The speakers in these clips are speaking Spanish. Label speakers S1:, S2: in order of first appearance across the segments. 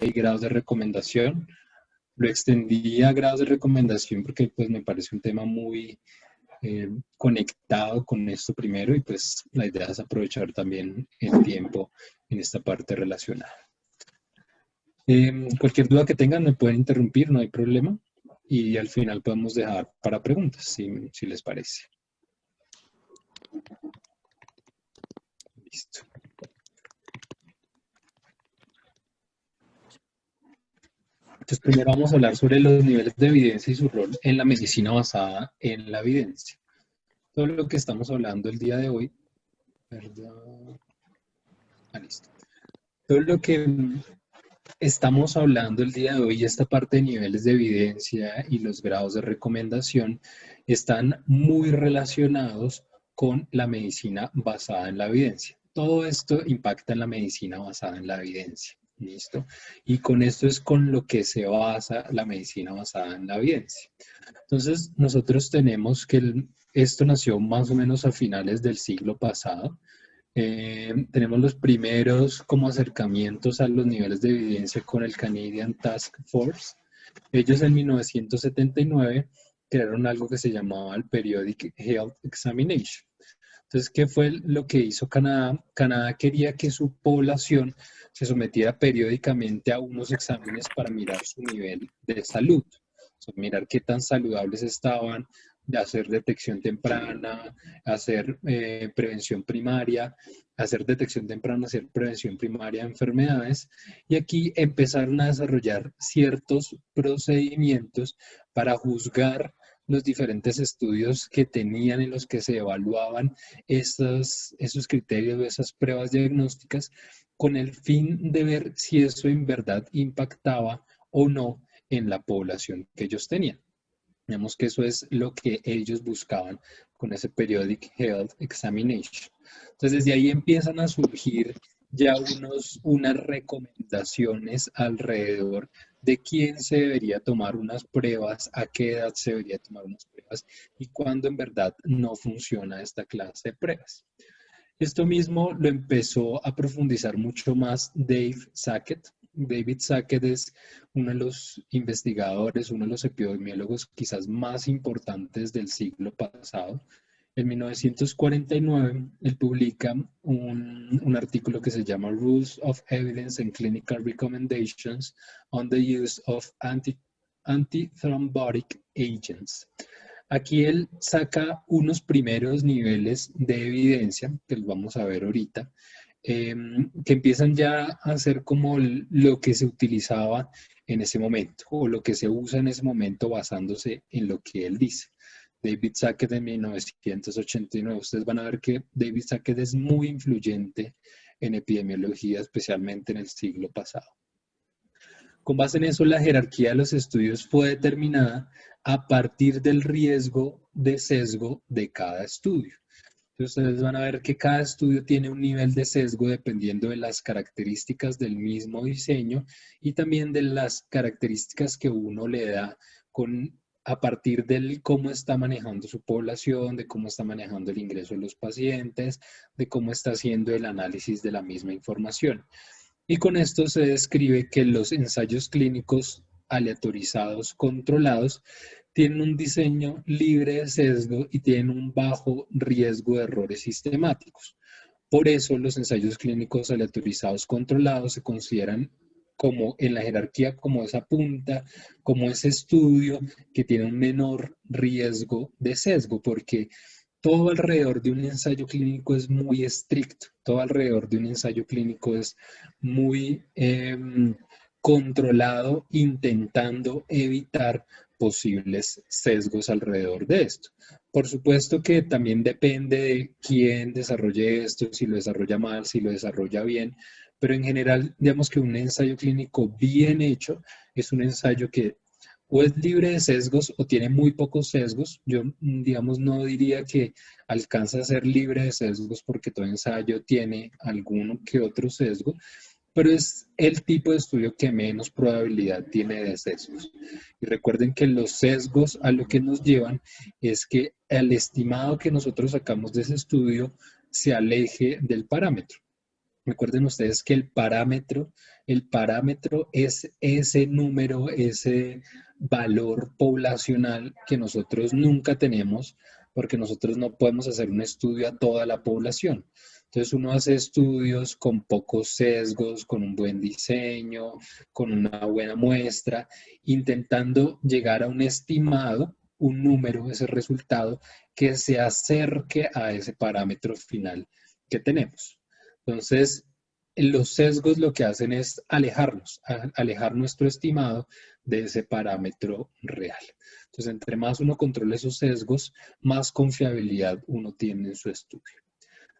S1: y grados de recomendación. Lo extendí a grados de recomendación porque pues me parece un tema muy conectado con esto primero y pues la idea es aprovechar también el tiempo en esta parte relacionada. Cualquier duda que tengan me pueden interrumpir, no hay problema. Y al final podemos dejar para preguntas, si les parece. Listo. Entonces, primero vamos a hablar sobre los niveles de evidencia y su rol en la medicina basada en la evidencia. Todo lo que estamos hablando el día de hoy, ¿verdad? Listo. Todo lo que estamos hablando el día de hoy, esta parte de niveles de evidencia y los grados de recomendación, están muy relacionados con la medicina basada en la evidencia. Todo esto impacta en la medicina basada en la evidencia. ¿Listo? Y con esto es con lo que se basa la medicina basada en la evidencia. Entonces, nosotros tenemos que esto nació más o menos a finales del siglo pasado. Tenemos los primeros como acercamientos a los niveles de evidencia con el Canadian Task Force. Ellos en 1979 crearon algo que se llamaba el Periodic Health Examination. Entonces, ¿qué fue lo que hizo Canadá? Canadá quería que su población se sometiera periódicamente a unos exámenes para mirar su nivel de salud, o sea, mirar qué tan saludables estaban, de hacer detección temprana, hacer prevención primaria, hacer detección temprana, hacer prevención primaria de enfermedades. Y aquí empezaron a desarrollar ciertos procedimientos para juzgar los diferentes estudios que tenían en los que se evaluaban esos criterios, esas pruebas diagnósticas, con el fin de ver si eso en verdad impactaba o no en la población que ellos tenían. Digamos que eso es lo que ellos buscaban con ese Periodic Health Examination. Entonces, desde ahí empiezan a surgir ya unas recomendaciones alrededor de quién se debería tomar unas pruebas, a qué edad se debería tomar unas pruebas y cuándo en verdad no funciona esta clase de pruebas. Esto mismo lo empezó a profundizar mucho más Dave Sackett. David Sackett es uno de los investigadores, uno de los epidemiólogos quizás más importantes del siglo pasado. En 1949, él publica un artículo que se llama Rules of Evidence and Clinical Recommendations on the Use of Antithrombotic Agents. Aquí él saca unos primeros niveles de evidencia, que los vamos a ver ahorita, que empiezan ya a ser como lo que se utilizaba en ese momento, o lo que se usa en ese momento basándose en lo que él dice. David Sackett en 1989, ustedes van a ver que David Sackett es muy influyente en epidemiología, especialmente en el siglo pasado. Con base en eso, la jerarquía de los estudios fue determinada a partir del riesgo de sesgo de cada estudio. Entonces, ustedes van a ver que cada estudio tiene un nivel de sesgo dependiendo de las características del mismo diseño y también de las características que uno le da a partir de cómo está manejando su población, de cómo está manejando el ingreso de los pacientes, de cómo está haciendo el análisis de la misma información. Y con esto se describe que los ensayos clínicos aleatorizados controlados tienen un diseño libre de sesgo y tienen un bajo riesgo de errores sistemáticos. Por eso los ensayos clínicos aleatorizados controlados se consideran como en la jerarquía como esa punta, como ese estudio que tiene un menor riesgo de sesgo, porque todo alrededor de un ensayo clínico es muy estricto, todo alrededor de un ensayo clínico es muy controlado, intentando evitar posibles sesgos alrededor de esto. Por supuesto que también depende de quién desarrolle esto, si lo desarrolla mal, si lo desarrolla bien, pero en general, digamos que un ensayo clínico bien hecho es un ensayo que o es libre de sesgos o tiene muy pocos sesgos. Yo, digamos, no diría que alcanza a ser libre de sesgos porque todo ensayo tiene alguno que otro sesgo, pero es el tipo de estudio que menos probabilidad tiene de sesgos. Y recuerden que los sesgos a lo que nos llevan es que el estimado que nosotros sacamos de ese estudio se aleje del parámetro. Recuerden ustedes que el parámetro es ese número, ese valor poblacional que nosotros nunca tenemos, porque nosotros no podemos hacer un estudio a toda la población. Entonces uno hace estudios con pocos sesgos, con un buen diseño, con una buena muestra, intentando llegar a un estimado, un número, ese resultado que se acerque a ese parámetro final que tenemos. Entonces, los sesgos lo que hacen es alejar nuestro estimado de ese parámetro real. Entonces, entre más uno controla esos sesgos, más confiabilidad uno tiene en su estudio.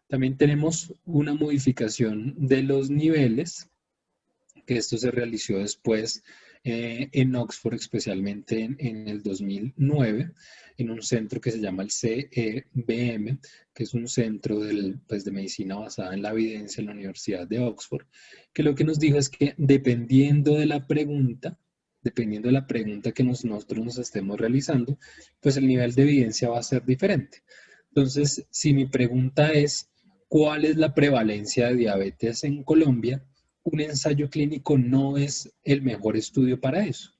S1: También tenemos una modificación de los niveles, que esto se realizó después en Oxford, especialmente en el 2009, en un centro que se llama el CEBM, que es un centro pues, de medicina basada en la evidencia en la Universidad de Oxford, que lo que nos dijo es que dependiendo de la pregunta que nosotros nos estemos realizando, pues el nivel de evidencia va a ser diferente. Entonces, si mi pregunta es, ¿cuál es la prevalencia de diabetes en Colombia? Un ensayo clínico no es el mejor estudio para eso,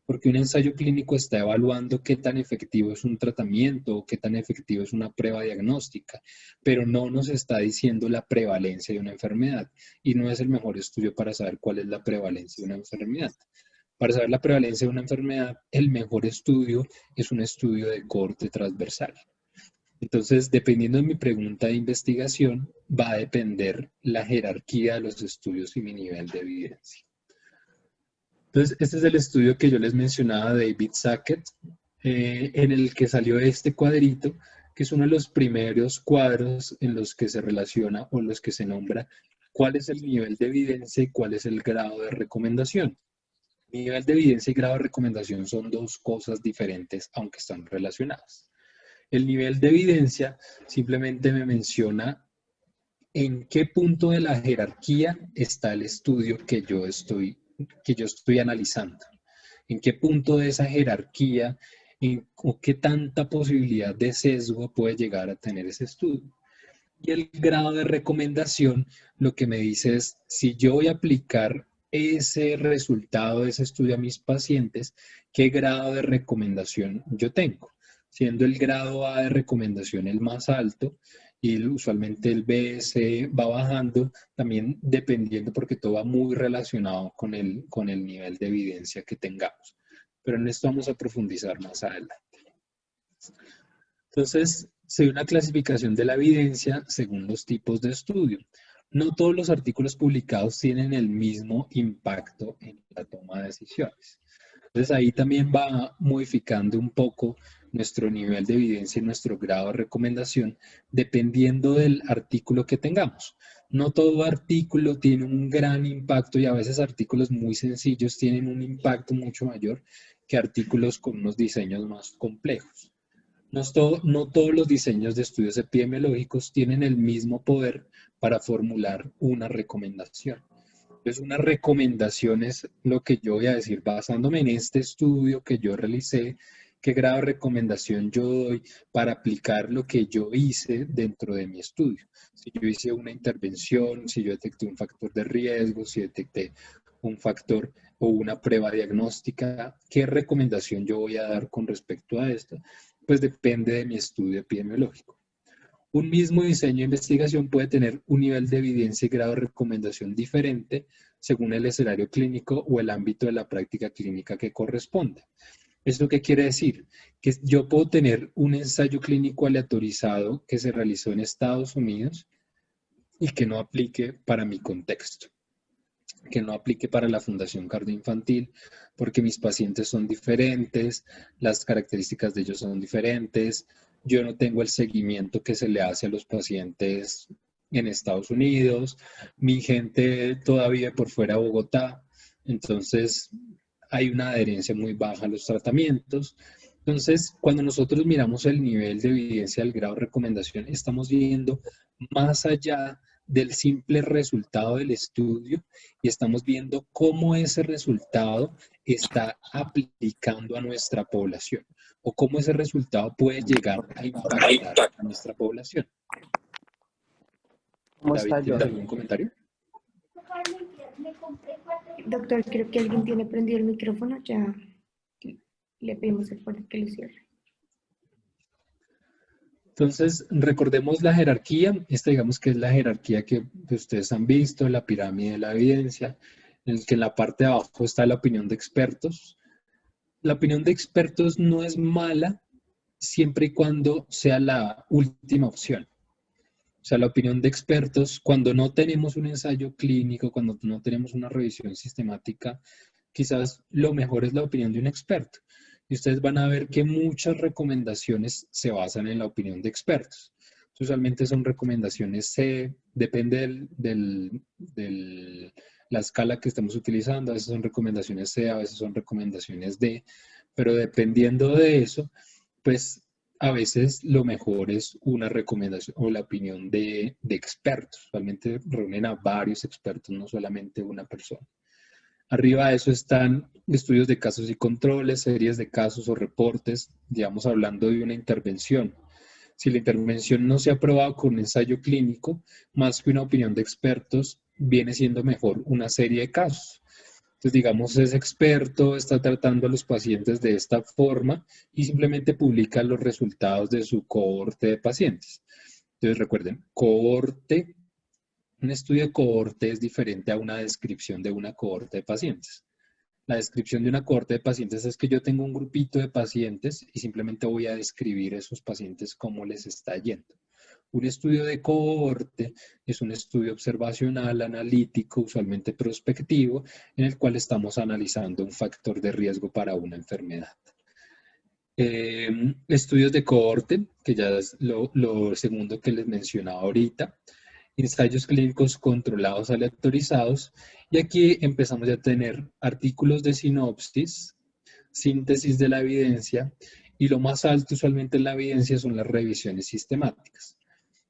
S1: porque un ensayo clínico está evaluando qué tan efectivo es un tratamiento o qué tan efectivo es una prueba diagnóstica, pero no nos está diciendo la prevalencia de una enfermedad y no es el mejor estudio para saber cuál es la prevalencia de una enfermedad. Para saber la prevalencia de una enfermedad, el mejor estudio es un estudio de corte transversal. Entonces, dependiendo de mi pregunta de investigación, va a depender la jerarquía de los estudios y mi nivel de evidencia. Entonces, este es el estudio que yo les mencionaba de David Sackett, en el que salió este cuadrito, que es uno de los primeros cuadros en los que se relaciona o en los que se nombra cuál es el nivel de evidencia y cuál es el grado de recomendación. Nivel de evidencia y grado de recomendación son dos cosas diferentes, aunque están relacionadas. El nivel de evidencia simplemente me menciona en qué punto de la jerarquía está el estudio que yo estoy analizando. En qué punto de esa jerarquía o qué tanta posibilidad de sesgo puede llegar a tener ese estudio. Y el grado de recomendación lo que me dice es si yo voy a aplicar ese resultado de ese estudio a mis pacientes, ¿qué grado de recomendación yo tengo? Siendo el grado A de recomendación el más alto y usualmente el BS va bajando, también dependiendo porque todo va muy relacionado con el nivel de evidencia que tengamos. Pero en esto vamos a profundizar más adelante. Entonces, se dio una clasificación de la evidencia según los tipos de estudio. No todos los artículos publicados tienen el mismo impacto en la toma de decisiones. Entonces, ahí también va modificando un poco nuestro nivel de evidencia y nuestro grado de recomendación dependiendo del artículo que tengamos. No todo artículo tiene un gran impacto y a veces artículos muy sencillos tienen un impacto mucho mayor que artículos con unos diseños más complejos. No todos los diseños de estudios epidemiológicos tienen el mismo poder para formular una recomendación. Entonces, una recomendación es lo que yo voy a decir basándome en este estudio que yo realicé, qué grado de recomendación yo doy para aplicar lo que yo hice dentro de mi estudio. Si yo hice una intervención, si yo detecté un factor de riesgo, si detecté un factor o una prueba diagnóstica, ¿qué recomendación yo voy a dar con respecto a esto? Pues depende de mi estudio epidemiológico. Un mismo diseño de investigación puede tener un nivel de evidencia y grado de recomendación diferente según el escenario clínico o el ámbito de la práctica clínica que corresponde. ¿Esto qué quiere decir? Que yo puedo tener un ensayo clínico aleatorizado que se realizó en Estados Unidos y que no aplique para mi contexto, que no aplique para la Fundación Cardioinfantil, porque mis pacientes son diferentes, las características de ellos son diferentes, yo no tengo el seguimiento que se le hace a los pacientes en Estados Unidos, mi gente todavía vive por fuera de Bogotá, entonces hay una adherencia muy baja a los tratamientos. Entonces, cuando nosotros miramos el nivel de evidencia del grado de recomendación, estamos viendo más allá del simple resultado del estudio y estamos viendo cómo ese resultado está aplicando a nuestra población o cómo ese resultado puede llegar a impactar a nuestra población.
S2: ¿Cómo
S1: David,
S2: está,
S1: ¿tienes
S2: John?
S1: algún comentario?
S2: Doctor, creo que alguien tiene prendido el micrófono, ya le pedimos el favor que lo cierre.
S1: Entonces, recordemos la jerarquía. Esta digamos que es la jerarquía que ustedes han visto, la pirámide de la evidencia, en el que en la parte de abajo está la opinión de expertos. La opinión de expertos no es mala siempre y cuando sea la última opción. O sea, la opinión de expertos, cuando no tenemos un ensayo clínico, cuando no tenemos una revisión sistemática, quizás lo mejor es la opinión de un experto. Y ustedes van a ver que muchas recomendaciones se basan en la opinión de expertos. Usualmente son recomendaciones C, depende de la escala que estamos utilizando, a veces son recomendaciones C, a veces son recomendaciones D, pero dependiendo de eso, pues a veces lo mejor es una recomendación o la opinión de expertos. Usualmente reúnen a varios expertos, no solamente una persona. Arriba de eso están estudios de casos y controles, series de casos o reportes, digamos, hablando de una intervención. Si la intervención no se ha aprobado con un ensayo clínico, más que una opinión de expertos, viene siendo mejor una serie de casos. Entonces, digamos, es experto, está tratando a los pacientes de esta forma y simplemente publica los resultados de su cohorte de pacientes. Entonces, recuerden, cohorte, un estudio de cohorte es diferente a una descripción de una cohorte de pacientes. La descripción de una cohorte de pacientes es que yo tengo un grupito de pacientes y simplemente voy a describir esos pacientes cómo les está yendo. Un estudio de cohorte es un estudio observacional, analítico, usualmente prospectivo, en el cual estamos analizando un factor de riesgo para una enfermedad. Estudios de cohorte, que ya es lo segundo que les mencionaba ahorita. Ensayos clínicos controlados aleatorizados. Y aquí empezamos ya a tener artículos de sinopsis, síntesis de la evidencia, y lo más alto usualmente en la evidencia son las revisiones sistemáticas.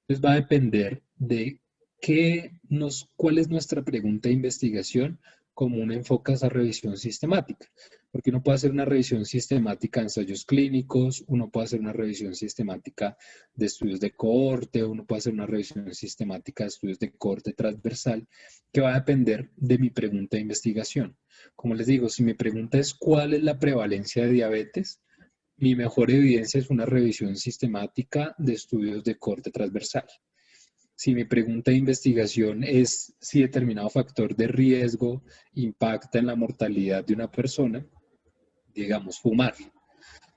S1: Entonces va a depender de cuál es nuestra pregunta de investigación, como uno enfoca esa revisión sistemática. Porque uno puede hacer una revisión sistemática de ensayos clínicos, uno puede hacer una revisión sistemática de estudios de cohorte, uno puede hacer una revisión sistemática de estudios de cohorte transversal, que va a depender de mi pregunta de investigación. Como les digo, si mi pregunta es ¿cuál es la prevalencia de diabetes? Mi mejor evidencia es una revisión sistemática de estudios de corte transversal. Si mi pregunta de investigación es si determinado factor de riesgo impacta en la mortalidad de una persona, digamos, fumar.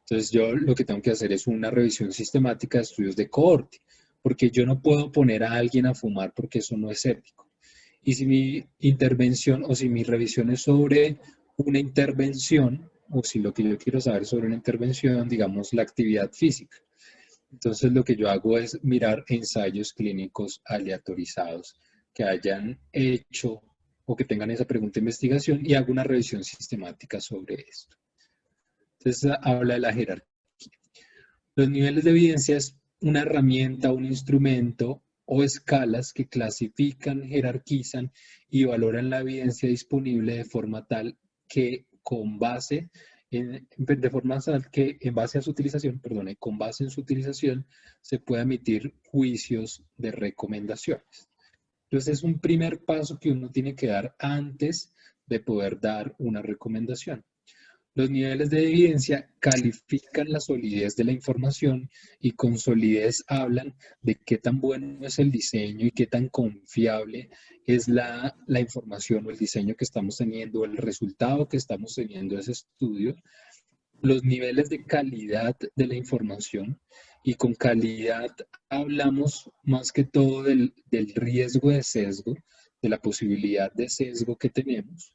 S1: Entonces yo lo que tengo que hacer es una revisión sistemática de estudios de cohorte, porque yo no puedo poner a alguien a fumar porque eso no es ético. Y si mi intervención o si mi revisión es sobre una intervención, o si lo que yo quiero saber sobre una intervención, digamos, la actividad física. Entonces lo que yo hago es mirar ensayos clínicos aleatorizados que hayan hecho o que tengan esa pregunta de investigación y hago una revisión sistemática sobre esto. Entonces habla de la jerarquía. Los niveles de evidencia es una herramienta, un instrumento o escalas que clasifican, jerarquizan y valoran la evidencia disponible de forma tal que con base en base a su utilización, perdone, con base en su utilización se puede emitir juicios de recomendaciones. Entonces es un primer paso que uno tiene que dar antes de poder dar una recomendación. Los niveles de evidencia califican la solidez de la información y con solidez hablan de qué tan bueno es el diseño y qué tan confiable es la información o el diseño que estamos teniendo, o el resultado que estamos teniendo de ese estudio. Los niveles de calidad de la información, y con calidad hablamos más que todo del riesgo de sesgo, de la posibilidad de sesgo que tenemos.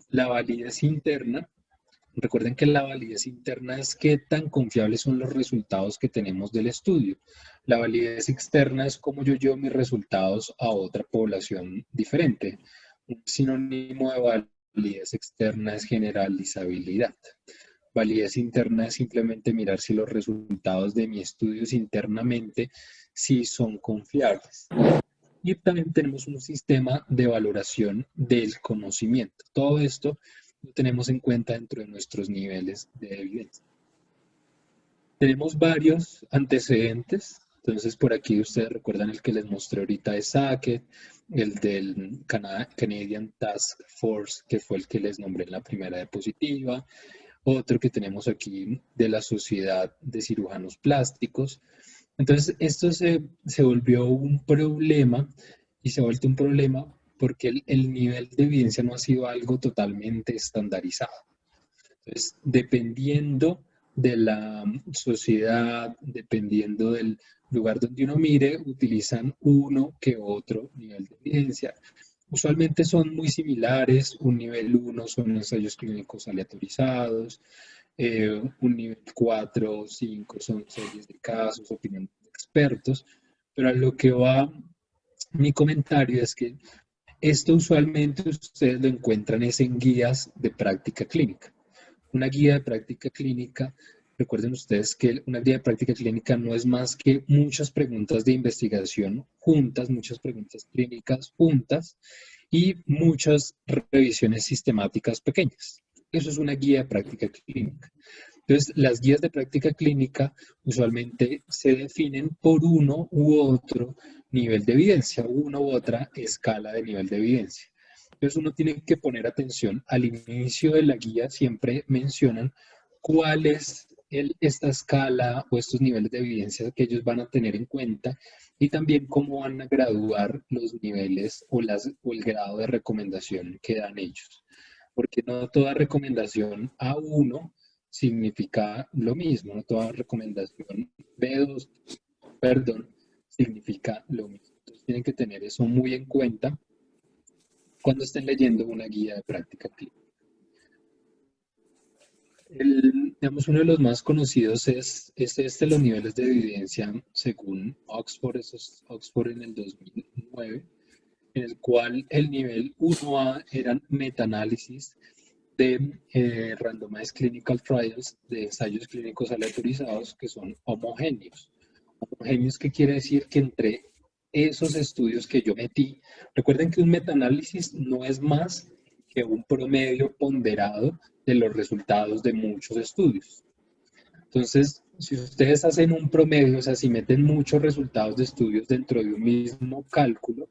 S1: La validez interna. Recuerden que la validez interna es qué tan confiables son los resultados que tenemos del estudio. La validez externa es cómo yo llevo mis resultados a otra población diferente. Un sinónimo de validez externa es generalizabilidad. Validez interna es simplemente mirar si los resultados de mi estudio internamente sí son confiables. Y también tenemos un sistema de valoración del conocimiento. Todo esto lo tenemos en cuenta dentro de nuestros niveles de evidencia. Tenemos varios antecedentes. Entonces, por aquí ustedes recuerdan el que les mostré ahorita de Sackett. el del Canadian Task Force, que fue el que les nombré en la primera diapositiva. Otro que tenemos aquí de la Sociedad de Cirujanos Plásticos. Entonces, esto se volvió un problema y se ha vuelto un problema porque el nivel de evidencia no ha sido algo totalmente estandarizado. Entonces, dependiendo de la sociedad, dependiendo del lugar donde uno mire, utilizan uno que otro nivel de evidencia. Usualmente son muy similares. Un nivel 1 son ensayos clínicos aleatorizados, un nivel 4 o 5 son series de casos, opinión de expertos, pero a lo que va mi comentario es que esto usualmente ustedes lo encuentran es en guías de práctica clínica. Una guía de práctica clínica, recuerden ustedes que una guía de práctica clínica no es más que muchas preguntas de investigación juntas, muchas preguntas clínicas juntas y muchas revisiones sistemáticas pequeñas. Eso es una guía de práctica clínica. Entonces, las guías de práctica clínica usualmente se definen por uno u otro nivel de evidencia, una u otra escala de nivel de evidencia. Entonces, uno tiene que poner atención. Al inicio de la guía siempre mencionan cuál es esta escala o estos niveles de evidencia que ellos van a tener en cuenta y también cómo van a graduar los niveles o el grado de recomendación que dan ellos. Porque no toda recomendación A1 significa lo mismo, no toda recomendación B2, perdón, significa lo mismo. Entonces tienen que tener eso muy en cuenta cuando estén leyendo una guía de práctica clínica. Digamos, uno de los más conocidos es los niveles de evidencia según Oxford, eso es Oxford en el 2009, en el cual el nivel 1A eran metaanálisis de randomized clinical trials, de ensayos clínicos aleatorizados que son homogéneos. Homogéneos, ¿qué quiere decir? Que entre esos estudios que yo metí, recuerden que un metaanálisis no es más que un promedio ponderado de los resultados de muchos estudios. Entonces, si ustedes hacen un promedio, o sea, si meten muchos resultados de estudios dentro de un mismo cálculo,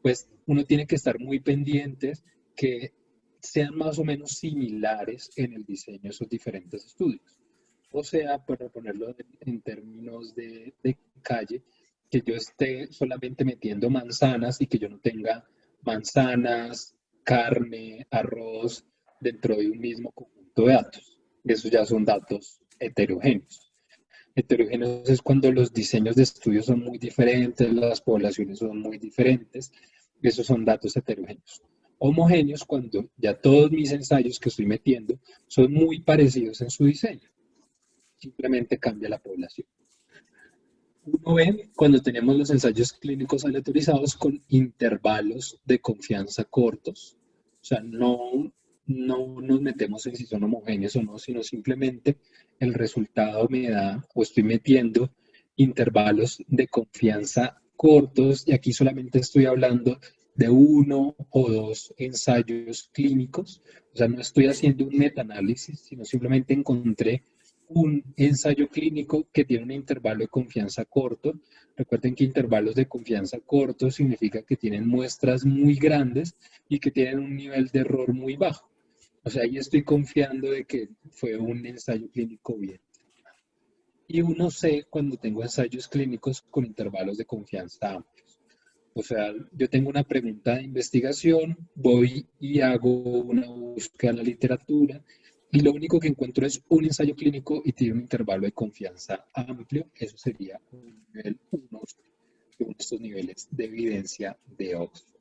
S1: pues uno tiene que estar muy pendientes que sean más o menos similares en el diseño de esos diferentes estudios. O sea, para ponerlo en términos de calle, que yo esté solamente metiendo manzanas y que yo no tenga manzanas, carne, arroz dentro de un mismo conjunto de datos. Esos ya son datos heterogéneos. Heterogéneos es cuando los diseños de estudios son muy diferentes, las poblaciones son muy diferentes. Esos son datos heterogéneos. Homogéneos cuando ya todos mis ensayos que estoy metiendo son muy parecidos en su diseño. Simplemente cambia la población. Uno ve cuando tenemos los ensayos clínicos aleatorizados con intervalos de confianza cortos. O sea, no nos metemos en si son homogéneos o no, sino simplemente el resultado me da o estoy metiendo intervalos de confianza cortos y aquí solamente estoy hablando de uno o dos ensayos clínicos. O sea, no estoy haciendo un metaanálisis, sino simplemente encontré un ensayo clínico que tiene un intervalo de confianza corto. Recuerden que intervalos de confianza corto significa que tienen muestras muy grandes y que tienen un nivel de error muy bajo. O sea, ahí estoy confiando de que fue un ensayo clínico bien. Y uno sé cuando tengo ensayos clínicos con intervalos de confianza amplios. O sea, yo tengo una pregunta de investigación, voy y hago una búsqueda en la literatura y lo único que encuentro es un ensayo clínico y tiene un intervalo de confianza amplio. Eso sería un nivel 1 de estos niveles de evidencia de Oxford.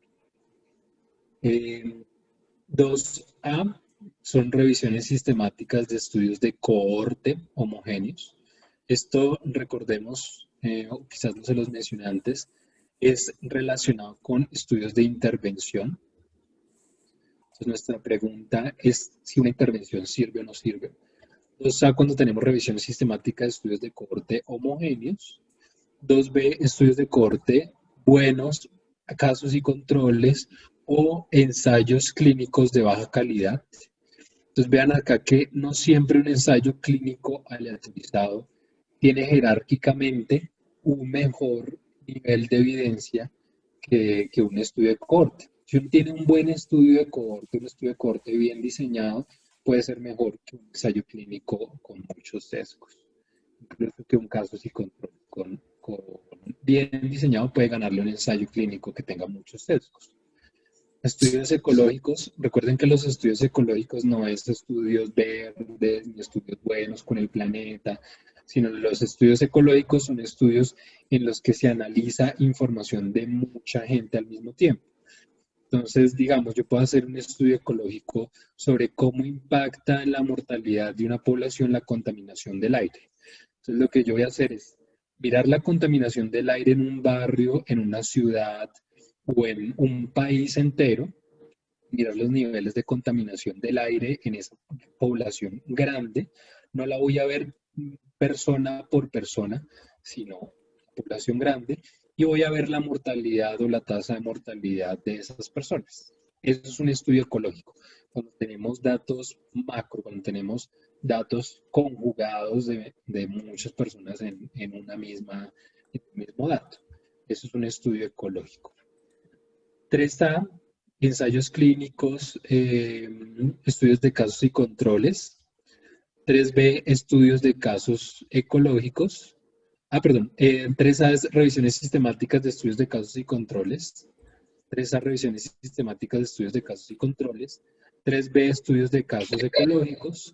S1: 2A son revisiones sistemáticas de estudios de cohorte homogéneos. Esto, recordemos, o quizás no se los mencioné antes, es relacionado con estudios de intervención. Entonces, nuestra pregunta es si una intervención sirve o no sirve. 2A, cuando tenemos revisión sistemática de estudios de cohorte homogéneos. 2B, estudios de cohorte buenos, casos y controles o ensayos clínicos de baja calidad. Entonces vean acá que no siempre un ensayo clínico aleatorizado tiene jerárquicamente un mejor nivel de evidencia que un estudio de cohorte. Si uno tiene un buen estudio de cohorte, un estudio de cohorte bien diseñado, puede ser mejor que un ensayo clínico con muchos sesgos. Incluso que un caso así con bien diseñado puede ganarle un ensayo clínico que tenga muchos sesgos. Estudios ecológicos, recuerden que los estudios ecológicos no es estudios verdes ni estudios buenos con el planeta, sino los estudios ecológicos son estudios en los que se analiza información de mucha gente al mismo tiempo. Entonces, digamos, yo puedo hacer un estudio ecológico sobre cómo impacta en la mortalidad de una población la contaminación del aire. Entonces, lo que yo voy a hacer es mirar la contaminación del aire en un barrio, en una ciudad o en un país entero, mirar los niveles de contaminación del aire en esa población grande. No la voy a ver persona por persona, sino población grande, y voy a ver la mortalidad o la tasa de mortalidad de esas personas. Eso es un estudio ecológico. Cuando tenemos datos macro, cuando tenemos datos conjugados de muchas personas en un mismo dato. Eso es un estudio ecológico. 3A, ensayos clínicos, estudios de casos y controles. 3B, estudios de casos ecológicos. Perdón. 3A es revisiones sistemáticas de estudios de casos y controles. 3A, revisiones sistemáticas de estudios de casos y controles. 3B, estudios de casos ecológicos.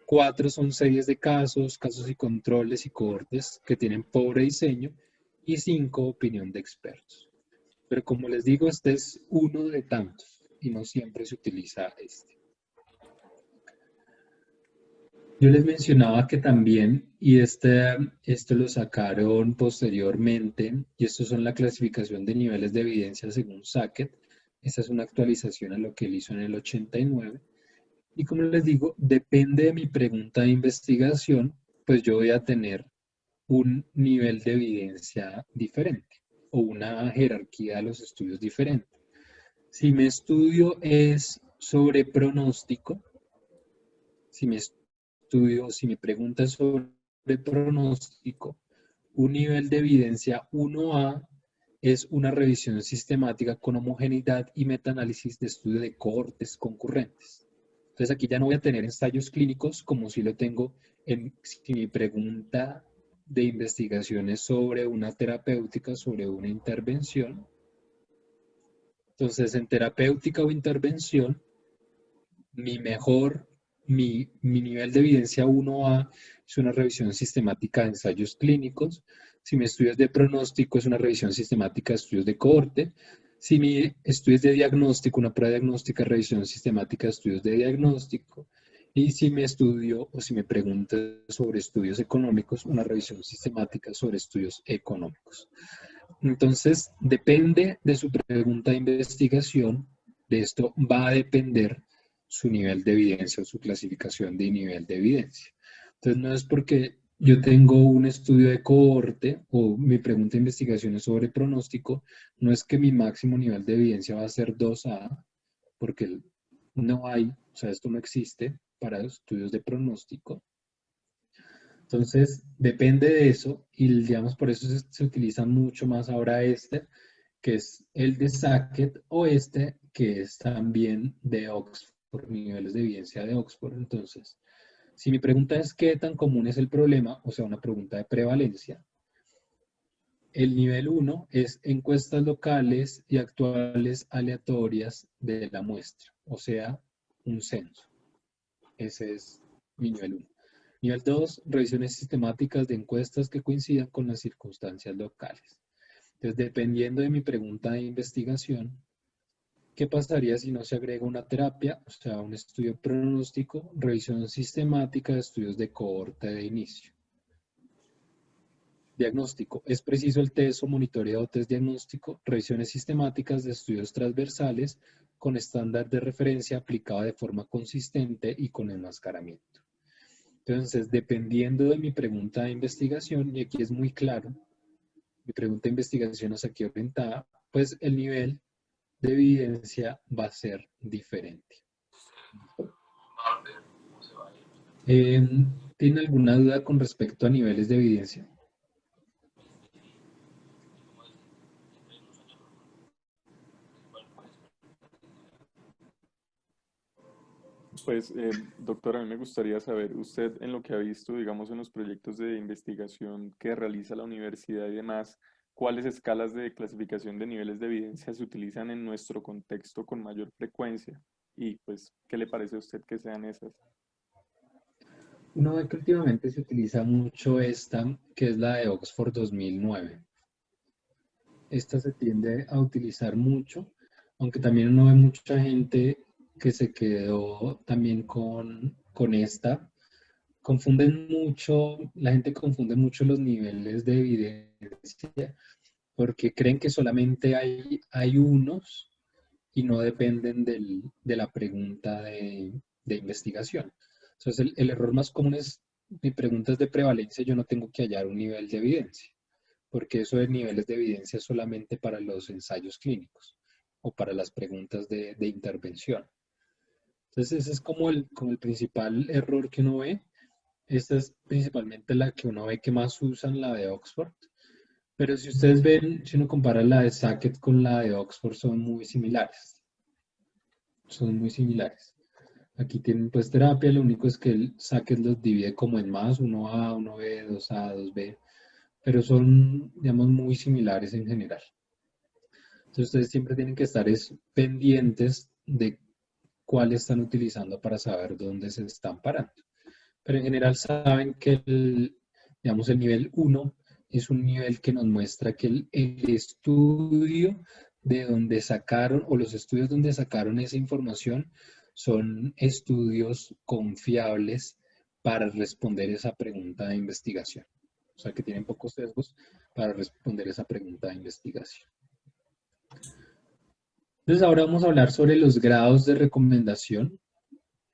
S1: 4 son series de casos, casos y controles y cohortes que tienen pobre diseño. Y 5, opinión de expertos. Pero como les digo, este es uno de tantos y no siempre se utiliza este. Yo les mencionaba que también, y esto lo sacaron posteriormente, y esto son la clasificación de niveles de evidencia según Sackett. Esta es una actualización a lo que él hizo en el 89. Y como les digo, depende de mi pregunta de investigación, pues yo voy a tener un nivel de evidencia diferente o una jerarquía de los estudios diferente. Si mi estudio es sobre pronóstico, si mi pregunta es sobre pronóstico, un nivel de evidencia 1A es una revisión sistemática con homogeneidad y metaanálisis de estudio de cohortes concurrentes. Entonces aquí ya no voy a tener ensayos clínicos como si lo tengo si mi pregunta de investigación es sobre una terapéutica, sobre una intervención. Entonces en terapéutica o intervención, mi nivel de evidencia 1A es una revisión sistemática de ensayos clínicos. Si mi estudio es de pronóstico, es una revisión sistemática de estudios de cohorte. Si mi estudio es de diagnóstico, una prueba diagnóstica, revisión sistemática de estudios de diagnóstico. Y si mi estudio o si me pregunta sobre estudios económicos, una revisión sistemática sobre estudios económicos. Entonces, depende de su pregunta de investigación, de esto va a depender su nivel de evidencia o su clasificación de nivel de evidencia. Entonces, no es porque yo tengo un estudio de cohorte o mi pregunta de investigación es sobre pronóstico, no es que mi máximo nivel de evidencia va a ser 2A, porque no hay, o sea, esto no existe para estudios de pronóstico. Entonces, depende de eso y digamos por eso se utiliza mucho más ahora que es el de Sackett, o que es también de Oxford, niveles de evidencia de Oxford. Entonces, si mi pregunta es ¿qué tan común es el problema? O sea, una pregunta de prevalencia. El nivel 1 es encuestas locales y actuales aleatorias de la muestra, o sea, un censo. Ese es mi nivel 1. Nivel 2, revisiones sistemáticas de encuestas que coincidan con las circunstancias locales. Entonces, dependiendo de mi pregunta de investigación, ¿qué pasaría si no se agrega una terapia? O sea, un estudio pronóstico, revisión sistemática de estudios de cohorte de inicio. Diagnóstico. ¿Es preciso el test o monitoreo o test diagnóstico? Revisiones sistemáticas de estudios transversales con estándar de referencia aplicado de forma consistente y con enmascaramiento. Entonces, dependiendo de mi pregunta de investigación, y aquí es muy claro, mi pregunta de investigación es aquí orientada, pues el nivel de evidencia va a ser diferente. ¿Tiene alguna duda con respecto a niveles de evidencia?
S3: Pues, doctor, a mí me gustaría saber, usted en lo que ha visto, digamos, en los proyectos de investigación que realiza la universidad y demás, ¿cuáles escalas de clasificación de niveles de evidencia se utilizan en nuestro contexto con mayor frecuencia? Y pues, ¿qué le parece a usted que sean esas?
S1: Uno ve que últimamente se utiliza mucho esta, que es la de Oxford 2009. Esta se tiende a utilizar mucho, aunque también uno ve mucha gente que se quedó también con esta. Confunden mucho, la gente confunde mucho los niveles de evidencia porque creen que solamente hay unos y no dependen de la pregunta de investigación. Entonces, el error más común es, mi pregunta es de prevalencia, yo no tengo que hallar un nivel de evidencia, porque eso de niveles de evidencia es solamente para los ensayos clínicos o para las preguntas de intervención. Entonces, ese es como el principal error que uno ve. Esta es principalmente la que uno ve que más usan, la de Oxford. Pero si ustedes ven, si uno compara la de Sackett con la de Oxford, son muy similares. Son muy similares. Aquí tienen pues terapia, lo único es que el Sackett los divide como en más, uno a uno b 2A, 2B, pero son, digamos, muy similares en general. Entonces ustedes siempre tienen que estar pendientes de cuál están utilizando para saber dónde se están parando. Pero en general saben que digamos, el nivel uno es un nivel que nos muestra que el estudio de donde sacaron o los estudios donde sacaron esa información son estudios confiables para responder esa pregunta de investigación. O sea, que tienen pocos sesgos para responder esa pregunta de investigación. Entonces ahora vamos a hablar sobre los grados de recomendación.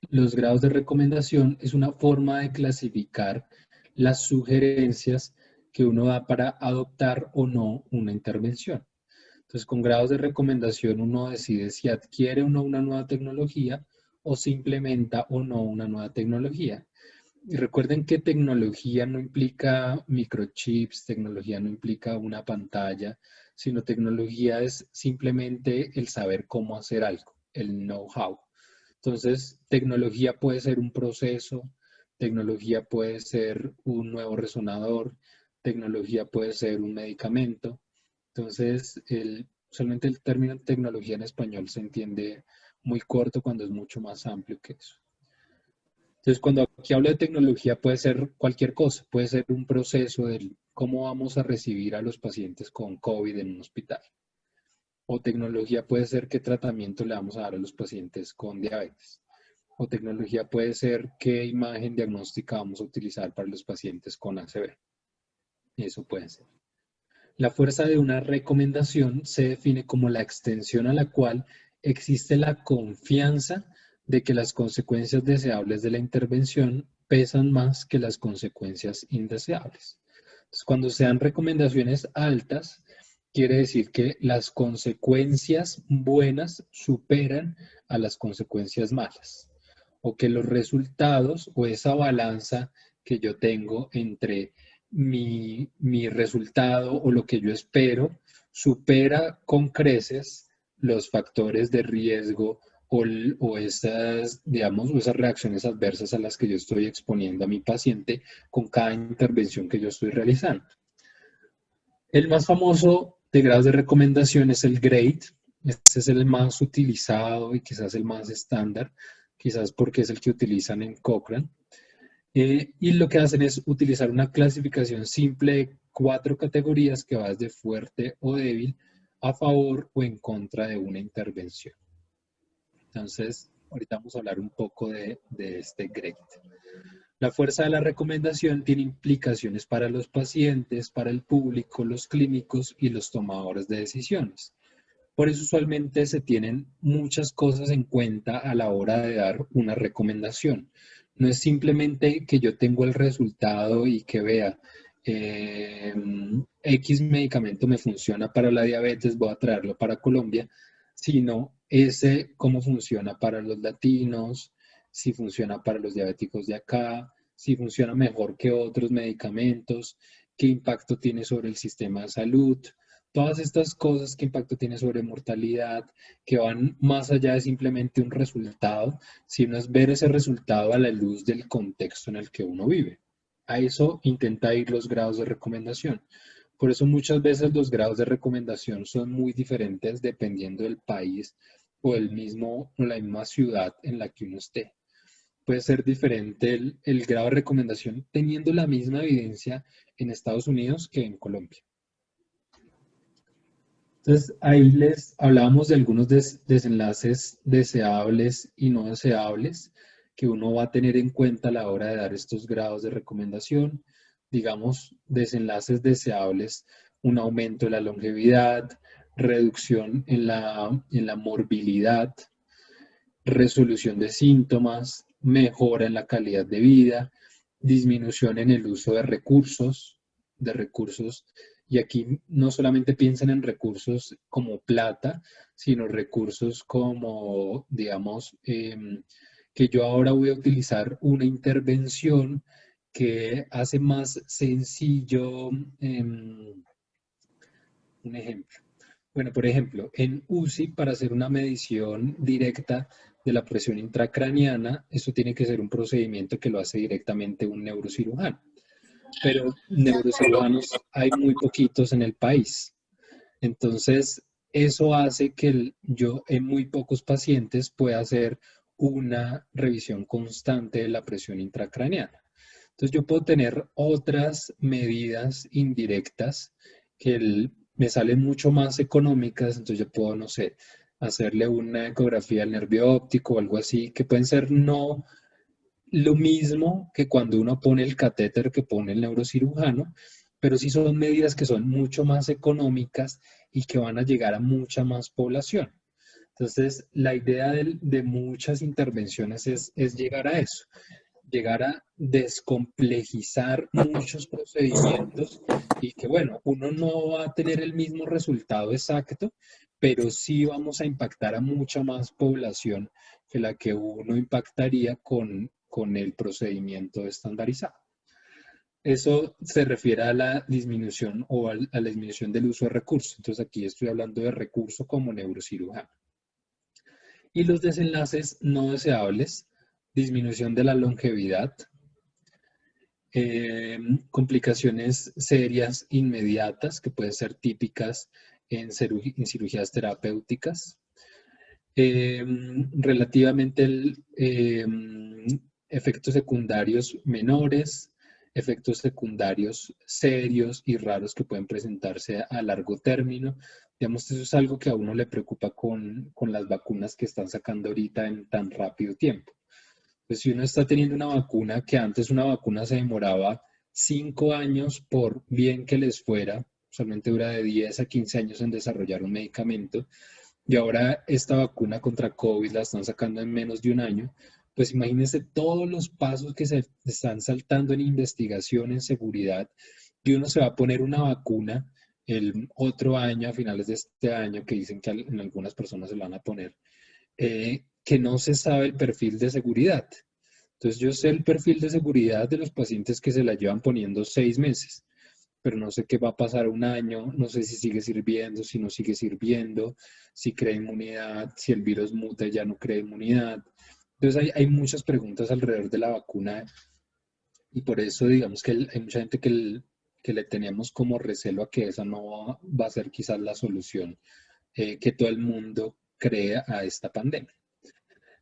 S1: Los grados de recomendación es una forma de clasificar las sugerencias que uno da para adoptar o no una intervención. Entonces, con grados de recomendación uno decide si adquiere o no una nueva tecnología o si implementa o no una nueva tecnología. Y recuerden que tecnología no implica microchips, tecnología no implica una pantalla, sino tecnología es simplemente el saber cómo hacer algo, el know-how. Entonces, tecnología puede ser un proceso, tecnología puede ser un nuevo resonador, tecnología puede ser un medicamento. Entonces, solamente el término tecnología en español se entiende muy corto cuando es mucho más amplio que eso. Entonces, cuando aquí hablo de tecnología puede ser cualquier cosa, puede ser un proceso de cómo vamos a recibir a los pacientes con COVID en un hospital. O tecnología puede ser qué tratamiento le vamos a dar a los pacientes con diabetes. O tecnología puede ser qué imagen diagnóstica vamos a utilizar para los pacientes con ACV. Eso puede ser. La fuerza de una recomendación se define como la extensión a la cual existe la confianza de que las consecuencias deseables de la intervención pesan más que las consecuencias indeseables. Entonces, cuando sean recomendaciones altas, quiere decir que las consecuencias buenas superan a las consecuencias malas, o que los resultados o esa balanza que yo tengo entre mi resultado o lo que yo espero supera con creces los factores de riesgo o esas, digamos, o esas reacciones adversas a las que yo estoy exponiendo a mi paciente con cada intervención que yo estoy realizando. El más famoso de grados de recomendación es el GRADE. Este es el más utilizado y quizás el más estándar, quizás porque es el que utilizan en Cochrane. Y lo que hacen es utilizar una clasificación simple de 4 categorías que va desde fuerte o débil a favor o en contra de una intervención. Entonces, ahorita vamos a hablar un poco de este GRADE. La fuerza de la recomendación tiene implicaciones para los pacientes, para el público, los clínicos y los tomadores de decisiones. Por eso usualmente se tienen muchas cosas en cuenta a la hora de dar una recomendación. No es simplemente que yo tengo el resultado y que vea, X medicamento me funciona para la diabetes, voy a traerlo para Colombia, sino ese cómo funciona para los latinos, si funciona para los diabéticos de acá, si funciona mejor que otros medicamentos, qué impacto tiene sobre el sistema de salud. Todas estas cosas, qué impacto tiene sobre mortalidad, que van más allá de simplemente un resultado, sino es ver ese resultado a la luz del contexto en el que uno vive. A eso intenta ir los grados de recomendación. Por eso muchas veces los grados de recomendación son muy diferentes dependiendo del país o la misma ciudad en la que uno esté. Puede ser diferente el grado de recomendación teniendo la misma evidencia en Estados Unidos que en Colombia. Entonces, ahí les hablábamos de algunos desenlaces deseables y no deseables que uno va a tener en cuenta a la hora de dar estos grados de recomendación. Digamos, desenlaces deseables, un aumento de la longevidad, reducción en la morbilidad, resolución de síntomas, mejora en la calidad de vida, disminución en el uso de recursos, y aquí no solamente piensen en recursos como plata, sino recursos como, digamos, que yo ahora voy a utilizar una intervención que hace más sencillo, un ejemplo. Bueno, por ejemplo, en UCI, para hacer una medición directa de la presión intracraniana, eso tiene que ser un procedimiento que lo hace directamente un neurocirujano. Pero neurocirujanos hay muy poquitos en el país. Entonces, eso hace que yo en muy pocos pacientes pueda hacer una revisión constante de la presión intracraneana. Entonces, yo puedo tener otras medidas indirectas me salen mucho más económicas, entonces yo puedo, no sé, hacerle una ecografía del nervio óptico o algo así, que pueden ser no lo mismo que cuando uno pone el catéter que pone el neurocirujano, pero sí son medidas que son mucho más económicas y que van a llegar a mucha más población. Entonces, la idea de muchas intervenciones es llegar a eso, llegar a descomplejizar muchos procedimientos y que, bueno, uno no va a tener el mismo resultado exacto, pero sí vamos a impactar a mucha más población que la que uno impactaría con el procedimiento estandarizado. Eso se refiere a la disminución o a la disminución del uso de recursos. Entonces aquí estoy hablando de recurso como neurocirujano. Y los desenlaces no deseables, disminución de la longevidad, complicaciones serias inmediatas que pueden ser típicas en cirugías terapéuticas, relativamente efectos secundarios menores, efectos secundarios serios y raros que pueden presentarse a largo término. Digamos, eso es algo que a uno le preocupa con las vacunas que están sacando ahorita en tan rápido tiempo. Pues si uno está teniendo una vacuna que antes una vacuna se demoraba 5 años por bien que les fuera, solamente dura de 10 a 15 años en desarrollar un medicamento, y ahora esta vacuna contra COVID la están sacando en menos de un año, pues imagínense todos los pasos que se están saltando en investigación, en seguridad, y uno se va a poner una vacuna el otro año, a finales de este año, que dicen que en algunas personas se la van a poner, que no se sabe el perfil de seguridad. Entonces yo sé el perfil de seguridad de los pacientes que se la llevan poniendo 6 meses, pero no sé qué va a pasar un año, no sé si sigue sirviendo, si no sigue sirviendo, si crea inmunidad, si el virus muta y ya no crea inmunidad. Entonces hay muchas preguntas alrededor de la vacuna y por eso digamos que hay mucha gente que le tenemos como recelo a que esa no va a ser quizás la solución que todo el mundo cree a esta pandemia.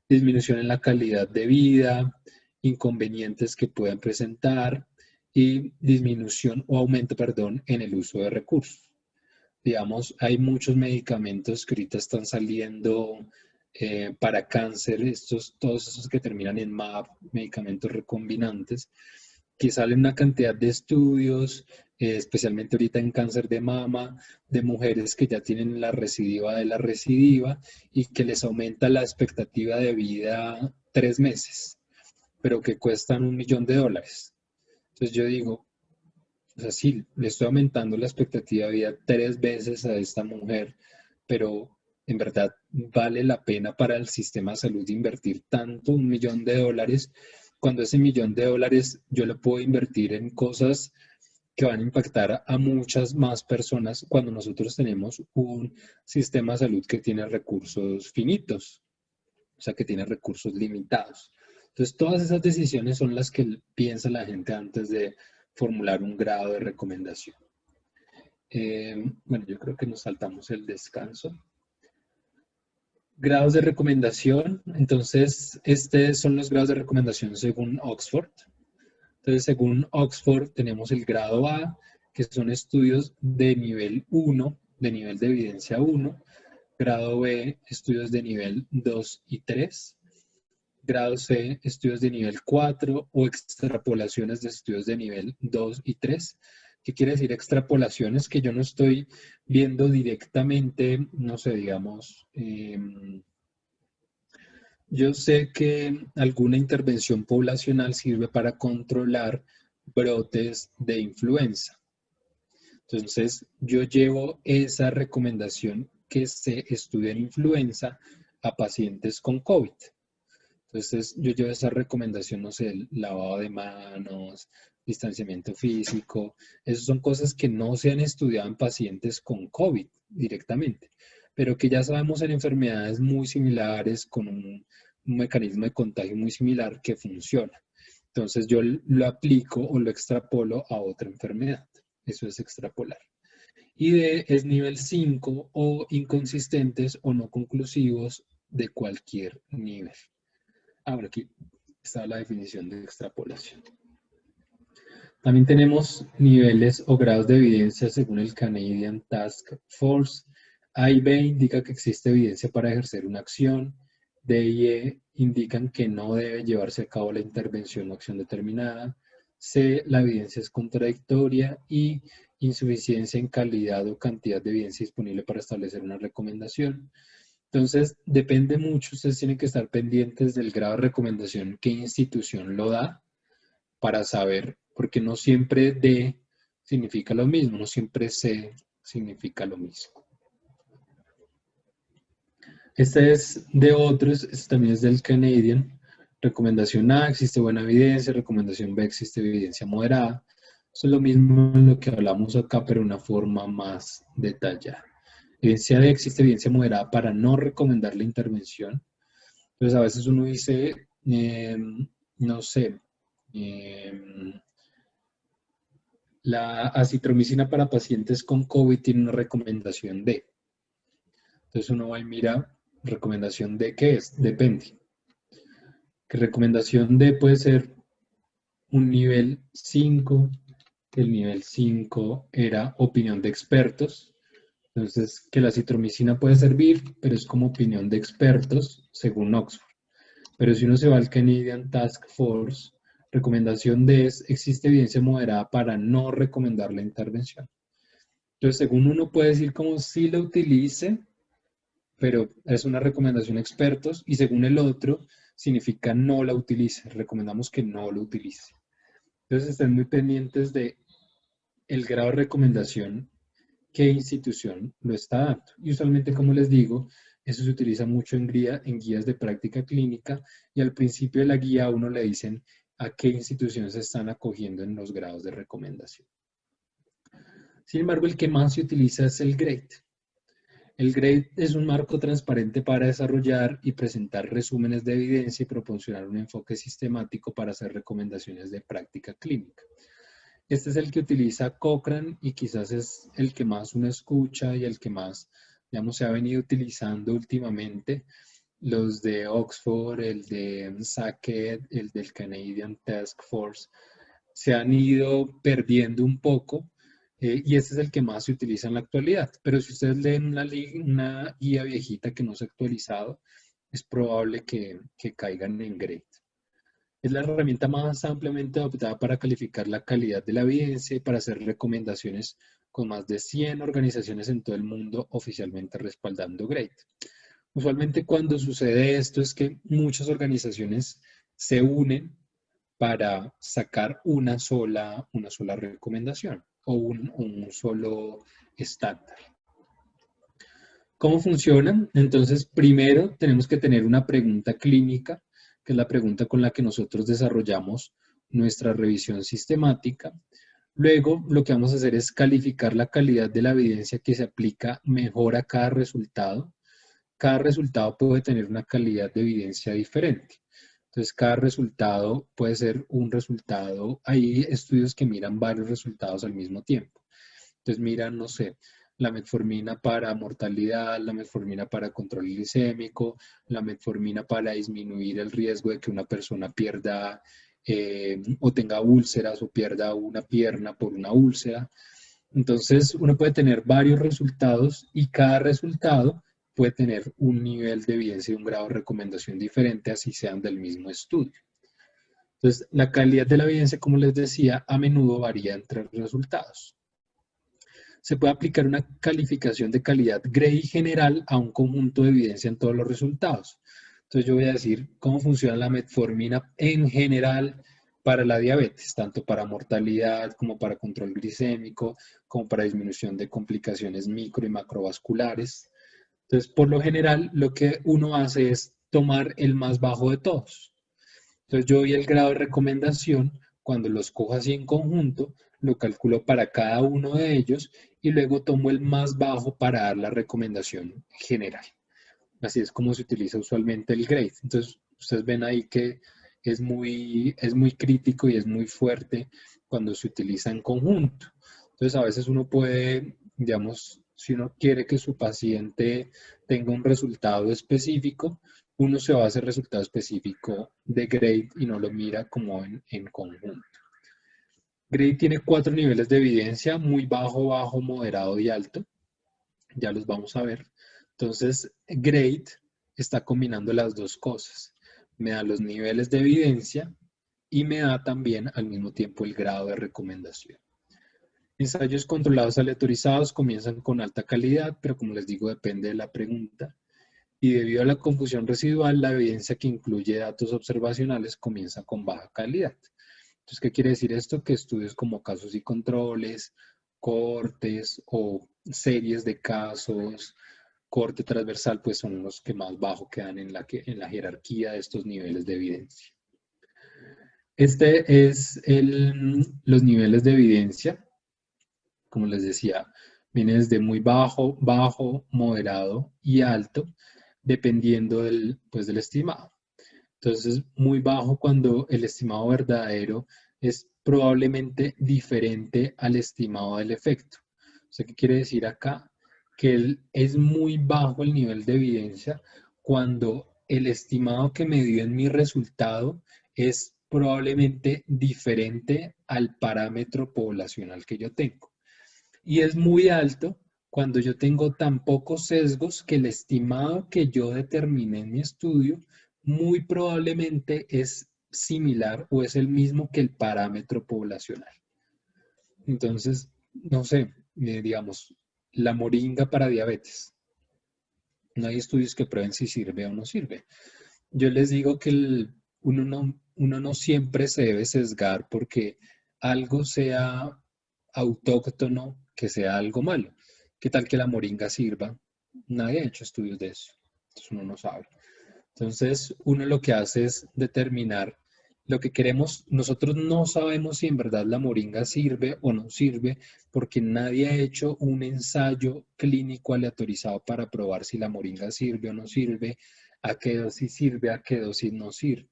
S1: Disminución en la calidad de vida, inconvenientes que pueden presentar y disminución o aumento, perdón, en el uso de recursos. Digamos, hay muchos medicamentos que ahorita están saliendo para cáncer, todos esos que terminan en MAP, medicamentos recombinantes, que salen una cantidad de estudios, especialmente ahorita en cáncer de mama, de mujeres que ya tienen la recidiva de la recidiva y que les aumenta la expectativa de vida 3 meses, pero que cuestan $1.000.000. Entonces yo digo, o sea, sí, le estoy aumentando la expectativa de vida 3 veces a esta mujer, pero en verdad vale la pena para el sistema de salud invertir tanto $1.000.000 cuando ese $1.000.000 yo lo puedo invertir en cosas que van a impactar a muchas más personas cuando nosotros tenemos un sistema de salud que tiene recursos finitos, o sea, que tiene recursos limitados. Entonces, todas esas decisiones son las que piensa la gente antes de formular un grado de recomendación. Bueno, yo creo que nos saltamos el descanso. Grados de recomendación. Entonces, estos son los grados de recomendación según Oxford. Entonces, según Oxford, tenemos el grado A, que son estudios de nivel 1, de nivel de evidencia 1. Grado B, estudios de nivel 2 y 3. Grado C, estudios de nivel 4 o extrapolaciones de estudios de nivel 2 y 3. ¿Qué quiere decir extrapolaciones? Que yo no estoy viendo directamente, no sé, digamos, yo sé que alguna intervención poblacional sirve para controlar brotes de influenza. Entonces, yo llevo esa recomendación que se estudia en influenza a pacientes con COVID. Entonces, yo llevo esa recomendación, no sé, el lavado de manos, distanciamiento físico. Esas son cosas que no se han estudiado en pacientes con COVID directamente, pero que ya sabemos en enfermedades muy similares, con un mecanismo de contagio muy similar que funciona. Entonces, yo lo aplico o lo extrapolo a otra enfermedad. Eso es extrapolar. Y D es nivel 5 o inconsistentes o no conclusivos de cualquier nivel. Ahora aquí está la definición de extrapolación. También tenemos niveles o grados de evidencia según el Canadian Task Force. A y B indica que existe evidencia para ejercer una acción. D y E indican que no debe llevarse a cabo la intervención o acción determinada. C, la evidencia es contradictoria. Y insuficiencia en calidad o cantidad de evidencia disponible para establecer una recomendación. Entonces, depende mucho, ustedes tienen que estar pendientes del grado de recomendación, qué institución lo da, para saber, porque no siempre D significa lo mismo, no siempre C significa lo mismo. Este es de otros, este también es del Canadian. Recomendación A, existe buena evidencia. Recomendación B, existe evidencia moderada. Eso es lo mismo en lo que hablamos acá, pero de una forma más detallada. Evidencia D, existe evidencia moderada para no recomendar la intervención. Entonces, a veces uno dice, no sé, la acitromicina para pacientes con COVID tiene una recomendación D. Entonces uno va y mira, recomendación D, ¿qué es? Depende. Que recomendación D puede ser un nivel 5, que el nivel 5 era opinión de expertos. Entonces, que la acitromicina puede servir, pero es como opinión de expertos, según Oxford. Pero si uno se va al Canadian Task Force, recomendación D es, existe evidencia moderada para no recomendar la intervención. Entonces, según uno puede decir como si la utilice, pero es una recomendación a expertos, y según el otro, significa no la utilice. Recomendamos que no lo utilice. Entonces, estén muy pendientes de el grado de recomendación, qué institución lo está dando. Y usualmente, como les digo, eso se utiliza mucho en guías de práctica clínica, y al principio de la guía a uno le dicen a qué instituciones se están acogiendo en los grados de recomendación. Sin embargo, el que más se utiliza es el GRADE. El GRADE es un marco transparente para desarrollar y presentar resúmenes de evidencia y proporcionar un enfoque sistemático para hacer recomendaciones de práctica clínica. Este es el que utiliza Cochrane y quizás es el que más uno escucha y el que más, digamos, se ha venido utilizando últimamente. Los de Oxford, el de Sackett, el del Canadian Task Force, se han ido perdiendo un poco. Y este es el que más se utiliza en la actualidad. Pero si ustedes leen una guía viejita que no se ha actualizado, es probable que caigan en GRADE. Es la herramienta más ampliamente adoptada para calificar la calidad de la evidencia y para hacer recomendaciones, con más de 100 organizaciones en todo el mundo oficialmente respaldando GRADE. Usualmente cuando sucede esto es que muchas organizaciones se unen para sacar una sola recomendación o un solo estándar. ¿Cómo funciona? Entonces, primero tenemos que tener una pregunta clínica, que es la pregunta con la que nosotros desarrollamos nuestra revisión sistemática. Luego, lo que vamos a hacer es calificar la calidad de la evidencia que se aplica mejor a cada resultado. Cada resultado puede tener una calidad de evidencia diferente. Entonces, cada resultado puede ser un resultado. Hay estudios que miran varios resultados al mismo tiempo. Entonces, miran, no sé, la metformina para mortalidad, la metformina para control glicémico, la metformina para disminuir el riesgo de que una persona pierda o tenga úlceras o pierda una pierna por una úlcera. Entonces, uno puede tener varios resultados y cada resultado puede tener un nivel de evidencia y un grado de recomendación diferente, así sean del mismo estudio. Entonces, la calidad de la evidencia, como les decía, a menudo varía entre resultados. Se puede aplicar una calificación de calidad Gray general a un conjunto de evidencia en todos los resultados. Entonces, yo voy a decir cómo funciona la metformina en general para la diabetes, tanto para mortalidad como para control glicémico, como para disminución de complicaciones micro y macrovasculares. Entonces, por lo general, lo que uno hace es tomar el más bajo de todos. Entonces, yo doy el grado de recomendación, cuando los cojo así en conjunto, lo calculo para cada uno de ellos y luego tomo el más bajo para dar la recomendación general. Así es como se utiliza usualmente el grade. Entonces, ustedes ven ahí que es muy crítico y es muy fuerte cuando se utiliza en conjunto. Entonces, a veces uno puede, digamos, si uno quiere que su paciente tenga un resultado específico, uno se va a hacer resultado específico de grade y no lo mira como en conjunto. Grade tiene 4 niveles de evidencia: muy bajo, bajo, moderado y alto. Ya los vamos a ver. Entonces, grade está combinando las dos cosas. Me da los niveles de evidencia y me da también al mismo tiempo el grado de recomendación. Ensayos controlados aleatorizados comienzan con alta calidad, pero como les digo, depende de la pregunta. Y debido a la confusión residual, la evidencia que incluye datos observacionales comienza con baja calidad. Entonces, ¿qué quiere decir esto? Que estudios como casos y controles, cortes o series de casos, corte transversal, pues son los que más bajo quedan en la jerarquía de estos niveles de evidencia. Este es los niveles de evidencia. Como les decía, viene desde muy bajo, bajo, moderado y alto, dependiendo del estimado. Entonces, muy bajo cuando el estimado verdadero es probablemente diferente al estimado del efecto. O sea, ¿qué quiere decir acá? Que es muy bajo el nivel de evidencia cuando el estimado que me dio en mi resultado es probablemente diferente al parámetro poblacional que yo tengo. Y es muy alto cuando yo tengo tan pocos sesgos que el estimado que yo determiné en mi estudio muy probablemente es similar o es el mismo que el parámetro poblacional. Entonces, no sé, digamos, la moringa para diabetes. No hay estudios que prueben si sirve o no sirve. Yo les digo que uno no siempre se debe sesgar porque algo sea autóctono, que sea algo malo. ¿Qué tal que la moringa sirva? Nadie ha hecho estudios de eso. Entonces uno no sabe. Entonces uno lo que hace es determinar lo que queremos. Nosotros no sabemos si en verdad la moringa sirve o no sirve porque nadie ha hecho un ensayo clínico aleatorizado para probar si la moringa sirve o no sirve, a qué dosis sirve, a qué dosis no sirve.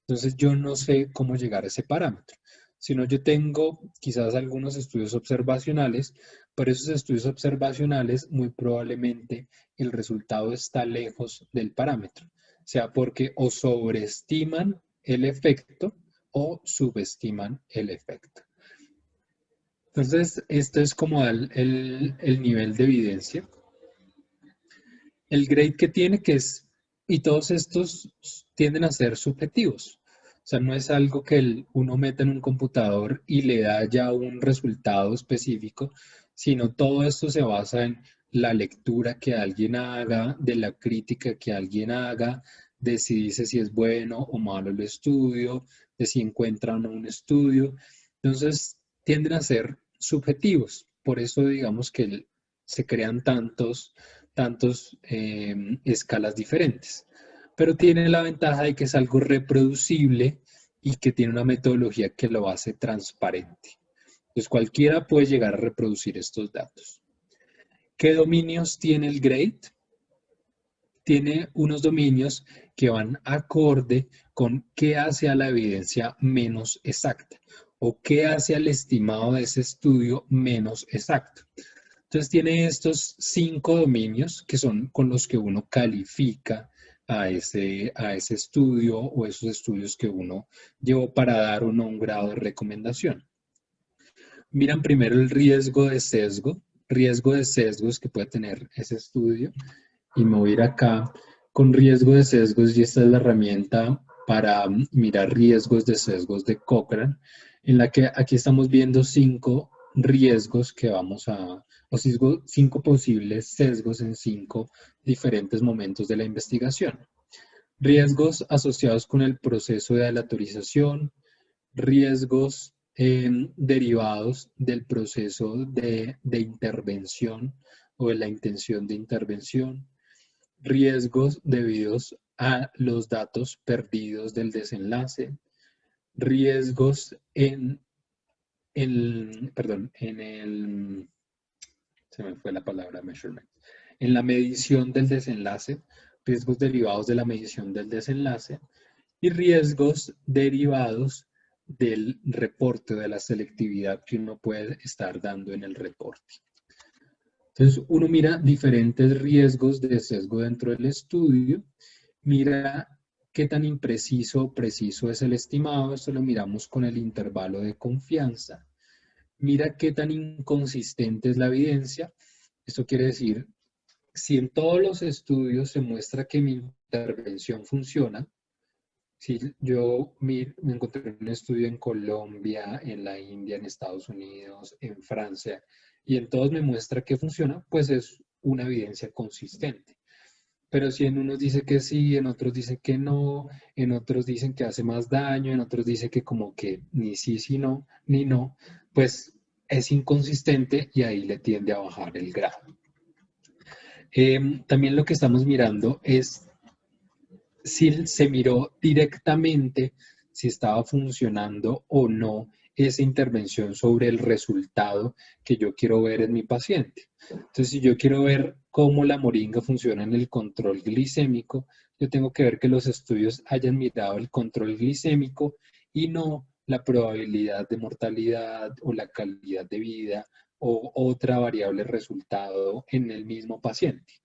S1: Entonces yo no sé cómo llegar a ese parámetro, sino yo tengo quizás algunos estudios observacionales, pero esos estudios observacionales muy probablemente el resultado está lejos del parámetro, sea porque o sobreestiman el efecto o subestiman el efecto. Entonces, esto es como el nivel de evidencia. El grade que tiene y todos estos tienden a ser subjetivos. O sea, no es algo que uno meta en un computador y le da ya un resultado específico, sino todo esto se basa en la lectura que alguien haga, de la crítica que alguien haga, de si dice si es bueno o malo el estudio, de si encuentra o no un estudio. Entonces, tienden a ser subjetivos. Por eso digamos que se crean tantos escalas diferentes. Pero tiene la ventaja de que es algo reproducible y que tiene una metodología que lo hace transparente. Entonces cualquiera puede llegar a reproducir estos datos. ¿Qué dominios tiene el grade? Tiene unos dominios que van acorde con qué hace a la evidencia menos exacta o qué hace al estimado de ese estudio menos exacto. Entonces tiene estos 5 dominios que son con los que uno califica a ese estudio o esos estudios que uno llevó para dar o no un grado de recomendación. Miran primero el riesgo de sesgos que puede tener ese estudio. Y me voy a ir acá con riesgo de sesgos y esta es la herramienta para mirar riesgos de sesgos de Cochrane, en la que aquí estamos viendo 5 riesgos que vamos a, o 5 posibles sesgos en 5 diferentes momentos de la investigación. Riesgos asociados con el proceso de aleatorización, riesgos derivados del proceso de intervención o de la intención de intervención, riesgos debidos a los datos perdidos del desenlace, riesgos se me fue la palabra measurement, en la medición del desenlace, riesgos derivados de la medición del desenlace y riesgos derivados del reporte, de la selectividad que uno puede estar dando en el reporte. Entonces, uno mira diferentes riesgos de sesgo dentro del estudio, mira qué tan impreciso o preciso es el estimado, esto lo miramos con el intervalo de confianza, mira qué tan inconsistente es la evidencia, esto quiere decir, si en todos los estudios se muestra que mi intervención funciona, si yo me encontré un estudio en Colombia, en la India, en Estados Unidos, en Francia, y en todos me muestra que funciona, pues es una evidencia consistente. Pero si en unos dice que sí, en otros dice que no, en otros dicen que hace más daño, en otros dice que como que ni sí, sí, no, ni no, pues es inconsistente y ahí le tiende a bajar el grado. También lo que estamos mirando es si se miró directamente si estaba funcionando o no esa intervención sobre el resultado que yo quiero ver en mi paciente. Entonces, si yo quiero ver cómo la moringa funciona en el control glicémico, yo tengo que ver que los estudios hayan mirado el control glicémico y no la probabilidad de mortalidad o la calidad de vida o otra variable resultado en el mismo paciente.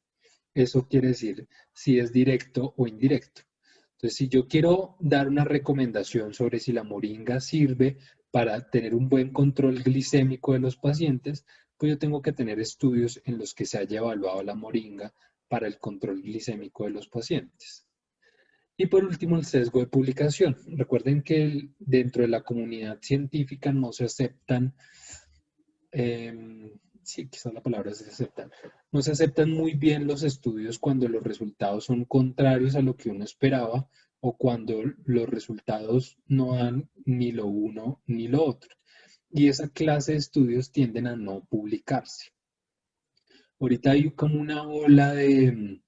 S1: Eso quiere decir si es directo o indirecto. Entonces, si yo quiero dar una recomendación sobre si la moringa sirve para tener un buen control glicémico de los pacientes, pues yo tengo que tener estudios en los que se haya evaluado la moringa para el control glicémico de los pacientes. Y por último, el sesgo de publicación. Recuerden que dentro de la comunidad científica no se aceptan sí, quizás la palabra se aceptan. No se aceptan muy bien los estudios cuando los resultados son contrarios a lo que uno esperaba o cuando los resultados no dan ni lo uno ni lo otro. Y esa clase de estudios tienden a no publicarse. Ahorita hay como una ola de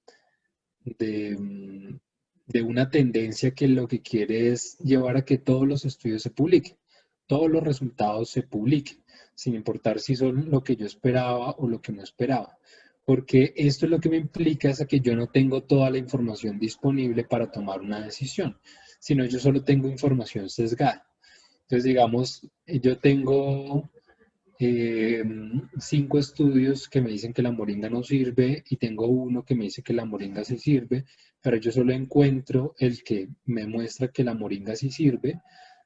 S1: una tendencia que lo que quiere es llevar a que todos los estudios se publiquen, todos los resultados se publiquen, sin importar si son lo que yo esperaba o lo que no esperaba. Porque esto es lo que me implica es a que yo no tengo toda la información disponible para tomar una decisión, sino yo solo tengo información sesgada. Entonces, digamos, yo tengo 5 estudios que me dicen que la moringa no sirve y tengo uno que me dice que la moringa sí sirve, pero yo solo encuentro el que me muestra que la moringa sí sirve.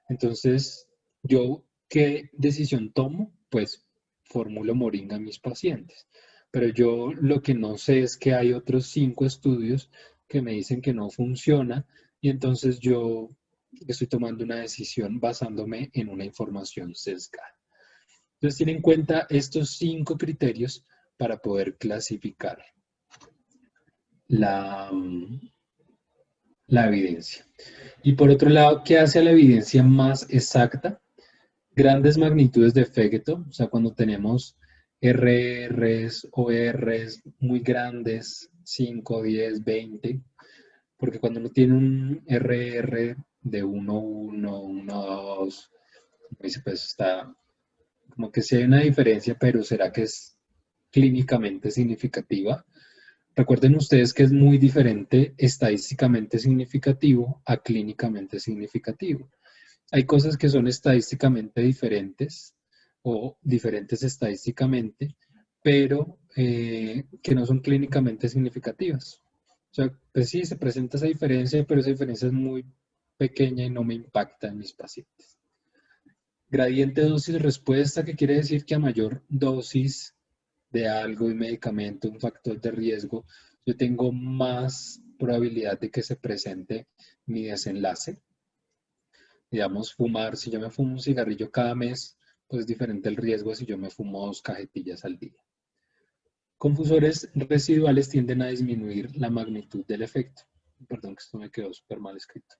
S1: Entonces, ¿yo qué decisión tomo? Pues formulo moringa a mis pacientes. Pero yo lo que no sé es que hay otros 5 estudios que me dicen que no funciona y entonces yo estoy tomando una decisión basándome en una información sesgada. Entonces, tiene en cuenta estos 5 criterios para poder clasificar la, la evidencia. Y por otro lado, ¿qué hace a la evidencia más exacta? Grandes magnitudes de efecto, o sea, cuando tenemos RRs o Rs muy grandes, 5, 10, 20, porque cuando uno tiene un RR de 1, 1, 1, 2, pues está como que sí hay una diferencia, pero ¿será que es clínicamente significativa? Recuerden ustedes que es muy diferente estadísticamente significativo a clínicamente significativo. Hay cosas que son estadísticamente diferentes o diferentes estadísticamente, pero que no son clínicamente significativas. O sea, pues sí, se presenta esa diferencia, pero esa diferencia es muy pequeña y no me impacta en mis pacientes. Gradiente dosis-respuesta, que quiere decir que a mayor dosis de algo y medicamento, un factor de riesgo, yo tengo más probabilidad de que se presente mi desenlace. Digamos, fumar, si yo me fumo un cigarrillo cada mes, pues es diferente el riesgo si yo me fumo 2 cajetillas al día. Confusores residuales tienden a disminuir la magnitud del efecto. Perdón, que esto me quedó súper mal escrito.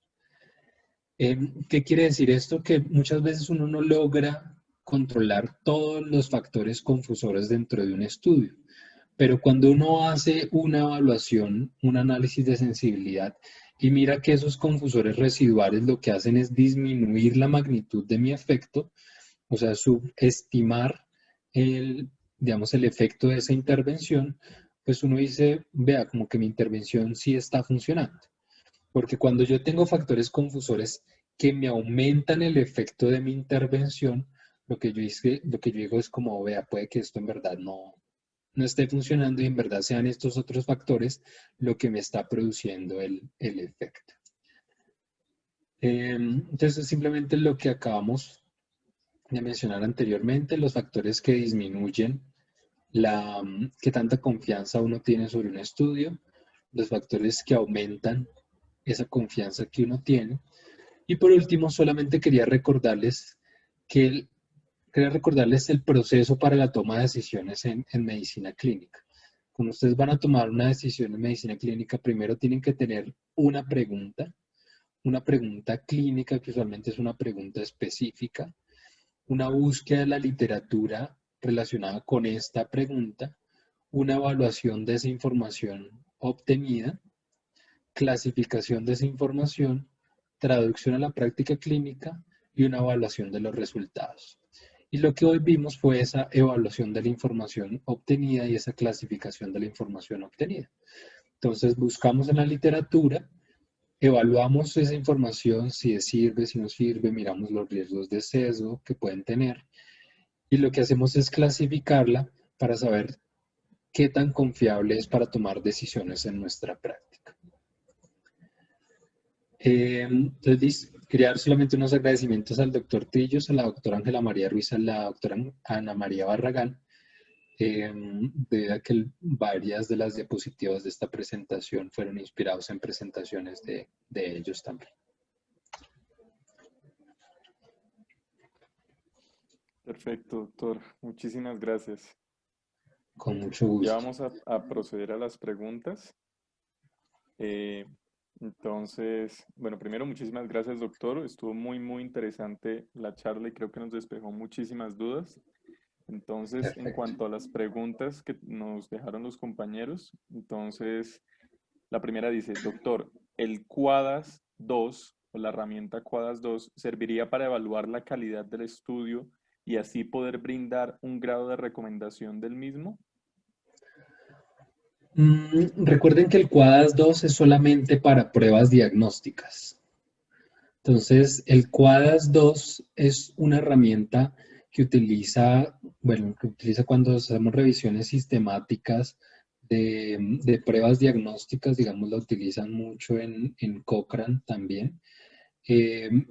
S1: ¿Qué quiere decir esto? Que muchas veces uno no logra controlar todos los factores confusores dentro de un estudio. Pero cuando uno hace una evaluación, un análisis de sensibilidad y mira que esos confusores residuales lo que hacen es disminuir la magnitud de mi efecto, o sea, subestimar digamos, el efecto de esa intervención, pues uno dice, vea, como que mi intervención sí está funcionando. Porque cuando yo tengo factores confusores que me aumentan el efecto de mi intervención, lo que yo digo es como, vea, puede que esto en verdad no esté funcionando y en verdad sean estos otros factores lo que me está produciendo el efecto. Entonces, simplemente lo que acabamos de mencionar anteriormente, los factores que disminuyen qué tanta confianza uno tiene sobre un estudio, los factores que aumentan esa confianza que uno tiene. Y por último, solamente quería recordarles el proceso para la toma de decisiones en medicina clínica. Cuando ustedes van a tomar una decisión en medicina clínica, primero tienen que tener una pregunta clínica, que usualmente es una pregunta específica, una búsqueda de la literatura relacionada con esta pregunta, una evaluación de esa información obtenida, clasificación de esa información, traducción a la práctica clínica y una evaluación de los resultados. Y lo que hoy vimos fue esa evaluación de la información obtenida y esa clasificación de la información obtenida. Entonces buscamos en la literatura, evaluamos esa información, si sirve, si no sirve, miramos los riesgos de sesgo que pueden tener y lo que hacemos es clasificarla para saber qué tan confiable es para tomar decisiones en nuestra práctica. Entonces, quería dar solamente unos agradecimientos al doctor Trillos, a la doctora Ángela María Ruiz, a la doctora Ana María Barragán, debido a que varias de las diapositivas de esta presentación fueron inspirados en presentaciones de ellos también.
S3: Perfecto, doctor. Muchísimas gracias.
S1: Con mucho
S3: Ya
S1: gusto.
S3: vamos a proceder a las preguntas. Eh, entonces, bueno, primero muchísimas gracias, doctor. Estuvo muy interesante la charla y creo que nos despejó muchísimas dudas. Entonces, en
S1: Perfecto.
S3: cuanto a las preguntas que nos dejaron los compañeros, entonces, la primera dice, doctor, ¿el QUADAS 2 o la herramienta QUADAS 2 serviría para evaluar la calidad del estudio y así poder brindar un grado de recomendación del mismo?
S1: Recuerden que el QUADAS 2 es solamente para pruebas diagnósticas. Entonces, el QUADAS 2 es una herramienta que utiliza, bueno, que utiliza cuando hacemos revisiones sistemáticas de pruebas diagnósticas, digamos, la utilizan mucho en Cochrane también,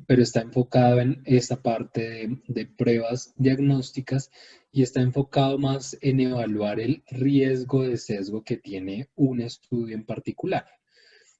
S1: pero está enfocado en esta parte de pruebas diagnósticas y está enfocado más en evaluar el riesgo de sesgo que tiene un estudio en particular.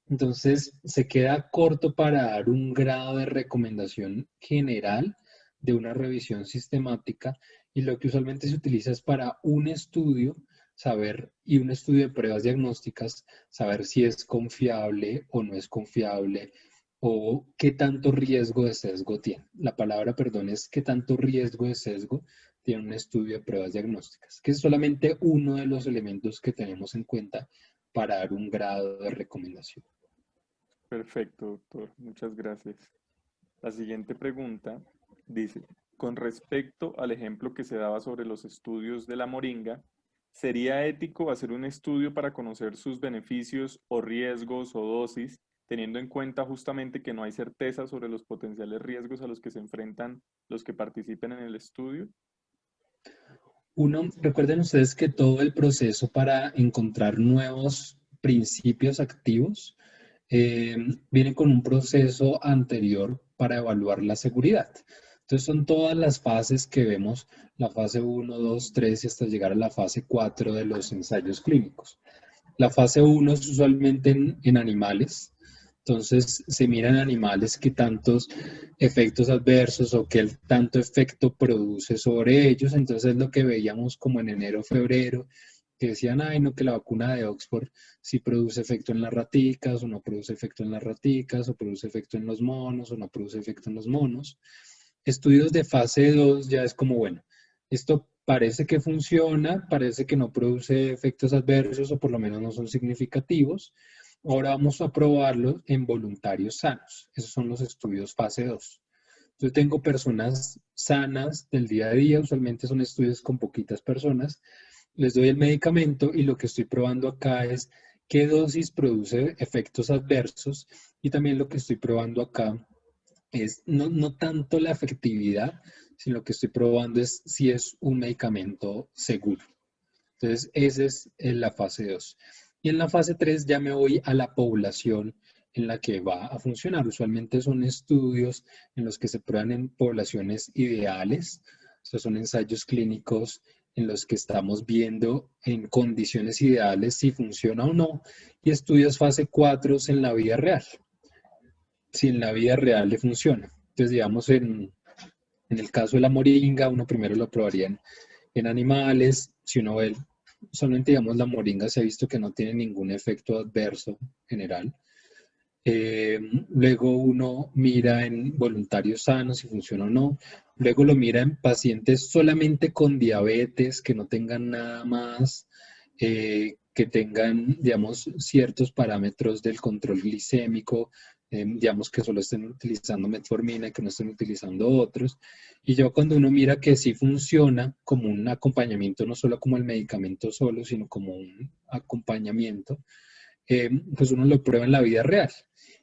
S1: Entonces, se queda corto para dar un grado de recomendación general de una revisión sistemática y lo que usualmente se utiliza es para un estudio, saber, y un estudio de pruebas diagnósticas, saber si es confiable o no es confiable o qué tanto riesgo de sesgo tiene. La palabra, perdón, es qué tanto riesgo de sesgo tiene un estudio de pruebas diagnósticas, que es solamente uno de los elementos que tenemos en cuenta para dar un grado de recomendación.
S3: Perfecto, doctor. Muchas gracias. La siguiente pregunta dice, con respecto al ejemplo que se daba sobre los estudios de la moringa, ¿sería ético hacer un estudio para conocer sus beneficios o riesgos o dosis, teniendo en cuenta justamente que no hay certeza sobre los potenciales riesgos a los que se enfrentan los que participen en el estudio?
S1: Uno, recuerden ustedes que todo el proceso para encontrar nuevos principios activos eh, viene con un proceso anterior para evaluar la seguridad. Entonces son todas las fases que vemos, la fase uno, 2, 3 y hasta llegar a la fase 4 de los ensayos clínicos. La fase uno es usualmente en animales, entonces se miran animales qué tantos efectos adversos o qué tanto efecto produce sobre ellos. Entonces es lo que veíamos como en enero, febrero, que decían, ay, no, que la vacuna de Oxford sí produce efecto en las raticas o no produce efecto en las raticas, o produce efecto en los monos o no produce efecto en los monos. Estudios de fase 2 ya es como, bueno, esto parece que funciona, parece que no produce efectos adversos o por lo menos no son significativos. Ahora vamos a probarlo en voluntarios sanos. Esos son los estudios fase 2. Yo tengo personas sanas del día a día, usualmente son estudios con poquitas personas. Les doy el medicamento y lo que estoy probando acá es qué dosis produce efectos adversos, y también lo que estoy probando acá es no tanto la efectividad, sino lo que estoy probando es si es un medicamento seguro. Entonces, esa es en la fase 2. Y en la fase 3 ya me voy a la población en la que va a funcionar. Usualmente son estudios en los que se prueban en poblaciones ideales. O sea, son ensayos clínicos en los que estamos viendo en condiciones ideales si funciona o no. Y estudios fase 4 en la vida real, si en la vida real le funciona. Entonces, digamos, en el caso de la moringa, uno primero lo probaría en animales. Si uno ve, solamente digamos la moringa se ha visto que no tiene ningún efecto adverso general. Luego uno mira en voluntarios sanos si funciona o no. Luego lo mira en pacientes solamente con diabetes, que no tengan nada más, que tengan, digamos, ciertos parámetros del control glicémico, digamos que solo estén utilizando metformina y que no estén utilizando otros. Y ya cuando uno mira que sí funciona como un acompañamiento, no solo como el medicamento solo, sino como un acompañamiento, pues uno lo prueba en la vida real.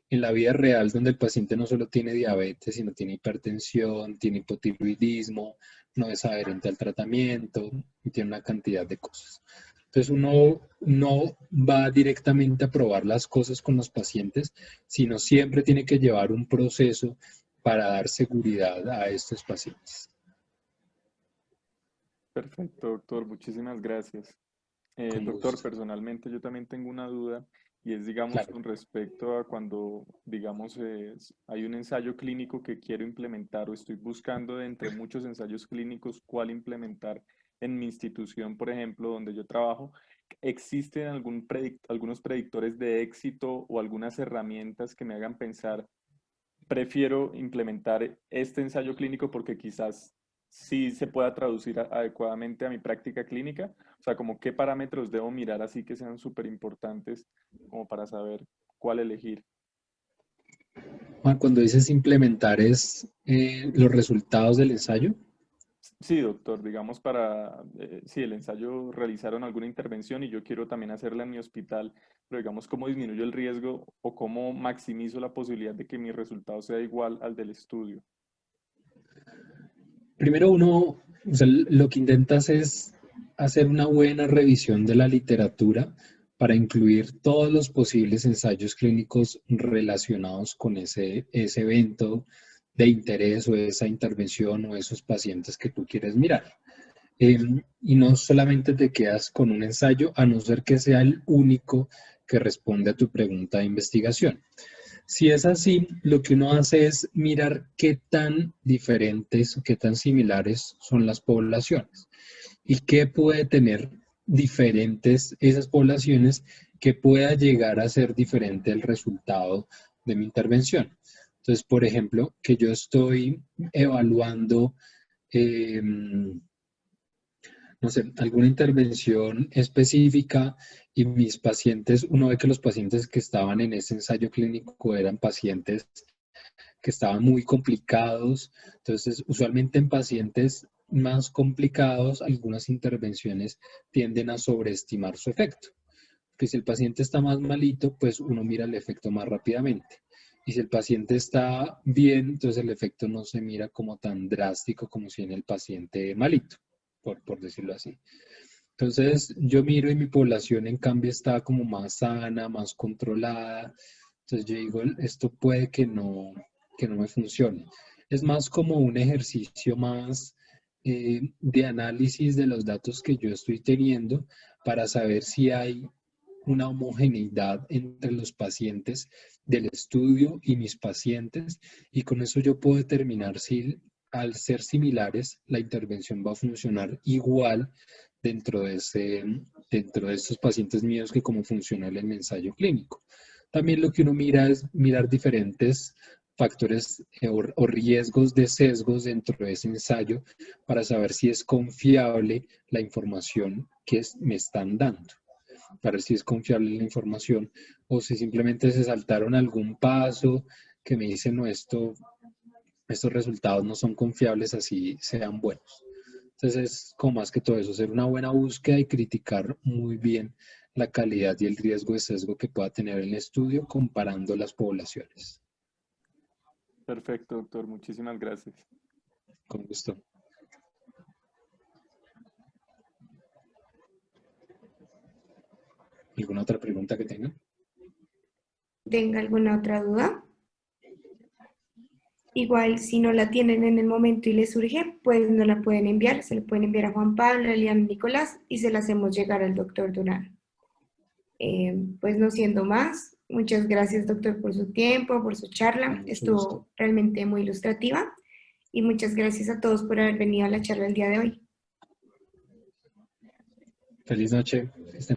S1: En la vida real, donde el paciente no solo tiene diabetes, sino tiene hipertensión, tiene hipotiroidismo, no es adherente al tratamiento y tiene una cantidad de cosas. Entonces uno no va directamente a probar las cosas con los pacientes, sino siempre tiene que llevar un proceso para dar seguridad a estos pacientes.
S3: Perfecto, doctor, muchísimas gracias.
S1: Con
S3: Doctor,
S1: gusto.
S3: personalmente yo también tengo una duda y es, digamos,
S1: Claro.
S3: con respecto a cuando, digamos, hay un ensayo clínico que quiero implementar o estoy buscando de entre muchos ensayos clínicos cuál implementar en mi institución, por ejemplo, donde yo trabajo. ¿Existen algunos predictores de éxito o algunas herramientas que me hagan pensar, prefiero implementar este ensayo clínico porque quizás sí se pueda traducir adecuadamente a mi práctica clínica? O sea, como qué parámetros debo mirar así que sean súper importantes como para saber cuál elegir.
S1: Juan, cuando dices implementar es los resultados del ensayo.
S3: Sí, doctor, digamos si el ensayo realizaron alguna intervención y yo quiero también hacerla en mi hospital, pero digamos cómo disminuyo el riesgo o cómo maximizo la posibilidad de que mi resultado sea igual al del estudio.
S1: Primero uno, o sea, lo que intentas es hacer una buena revisión de la literatura para incluir todos los posibles ensayos clínicos relacionados con ese evento de interés o esa intervención o esos pacientes que tú quieres mirar. Y no solamente te quedas con un ensayo, a no ser que sea el único que responde a tu pregunta de investigación. Si es así, lo que uno hace es mirar qué tan diferentes o qué tan similares son las poblaciones y qué puede tener diferentes esas poblaciones que pueda llegar a ser diferente el resultado de mi intervención. Entonces, por ejemplo, que yo estoy evaluando, eh, no sé, alguna intervención específica y mis pacientes, uno ve que los pacientes que estaban en ese ensayo clínico eran pacientes que estaban muy complicados. Entonces, usualmente en pacientes más complicados, algunas intervenciones tienden a sobreestimar su efecto. Que si el paciente está más malito, pues uno mira el efecto más rápidamente. Y si el paciente está bien, entonces el efecto no se mira como tan drástico como si en el paciente malito, por decirlo así. Entonces yo miro y mi población en cambio está como más sana, más controlada. Entonces yo digo, esto puede que no me funcione. Es más como un ejercicio más de análisis de los datos que yo estoy teniendo para saber si hay una homogeneidad entre los pacientes del estudio y mis pacientes, y con eso yo puedo determinar si al ser similares la intervención va a funcionar igual dentro dentro de estos pacientes míos que como funciona en el ensayo clínico. También lo que uno mira es mirar diferentes factores o riesgos de sesgos dentro de ese ensayo para saber si es confiable la información que me están dando, para ver si es confiable la información o si simplemente se saltaron algún paso que me dice, no, estos resultados no son confiables, así sean buenos. Entonces es como más que todo eso, hacer una buena búsqueda y criticar muy bien la calidad y el riesgo de sesgo que pueda tener el estudio comparando las poblaciones.
S3: Perfecto, doctor. Muchísimas gracias.
S1: Con gusto. ¿Alguna otra pregunta que tengan?
S2: ¿Tenga alguna otra duda? Igual, si no la tienen en el momento y les surge, pues nos la pueden enviar. Se la pueden enviar a Juan Pablo, a Elian, Nicolás y se la hacemos llegar al doctor Durán. Pues no siendo más, muchas gracias, doctor, por su tiempo, por su charla. Estuvo realmente muy ilustrativa y muchas gracias a todos por haber venido a la charla el día de hoy.
S1: Feliz noche.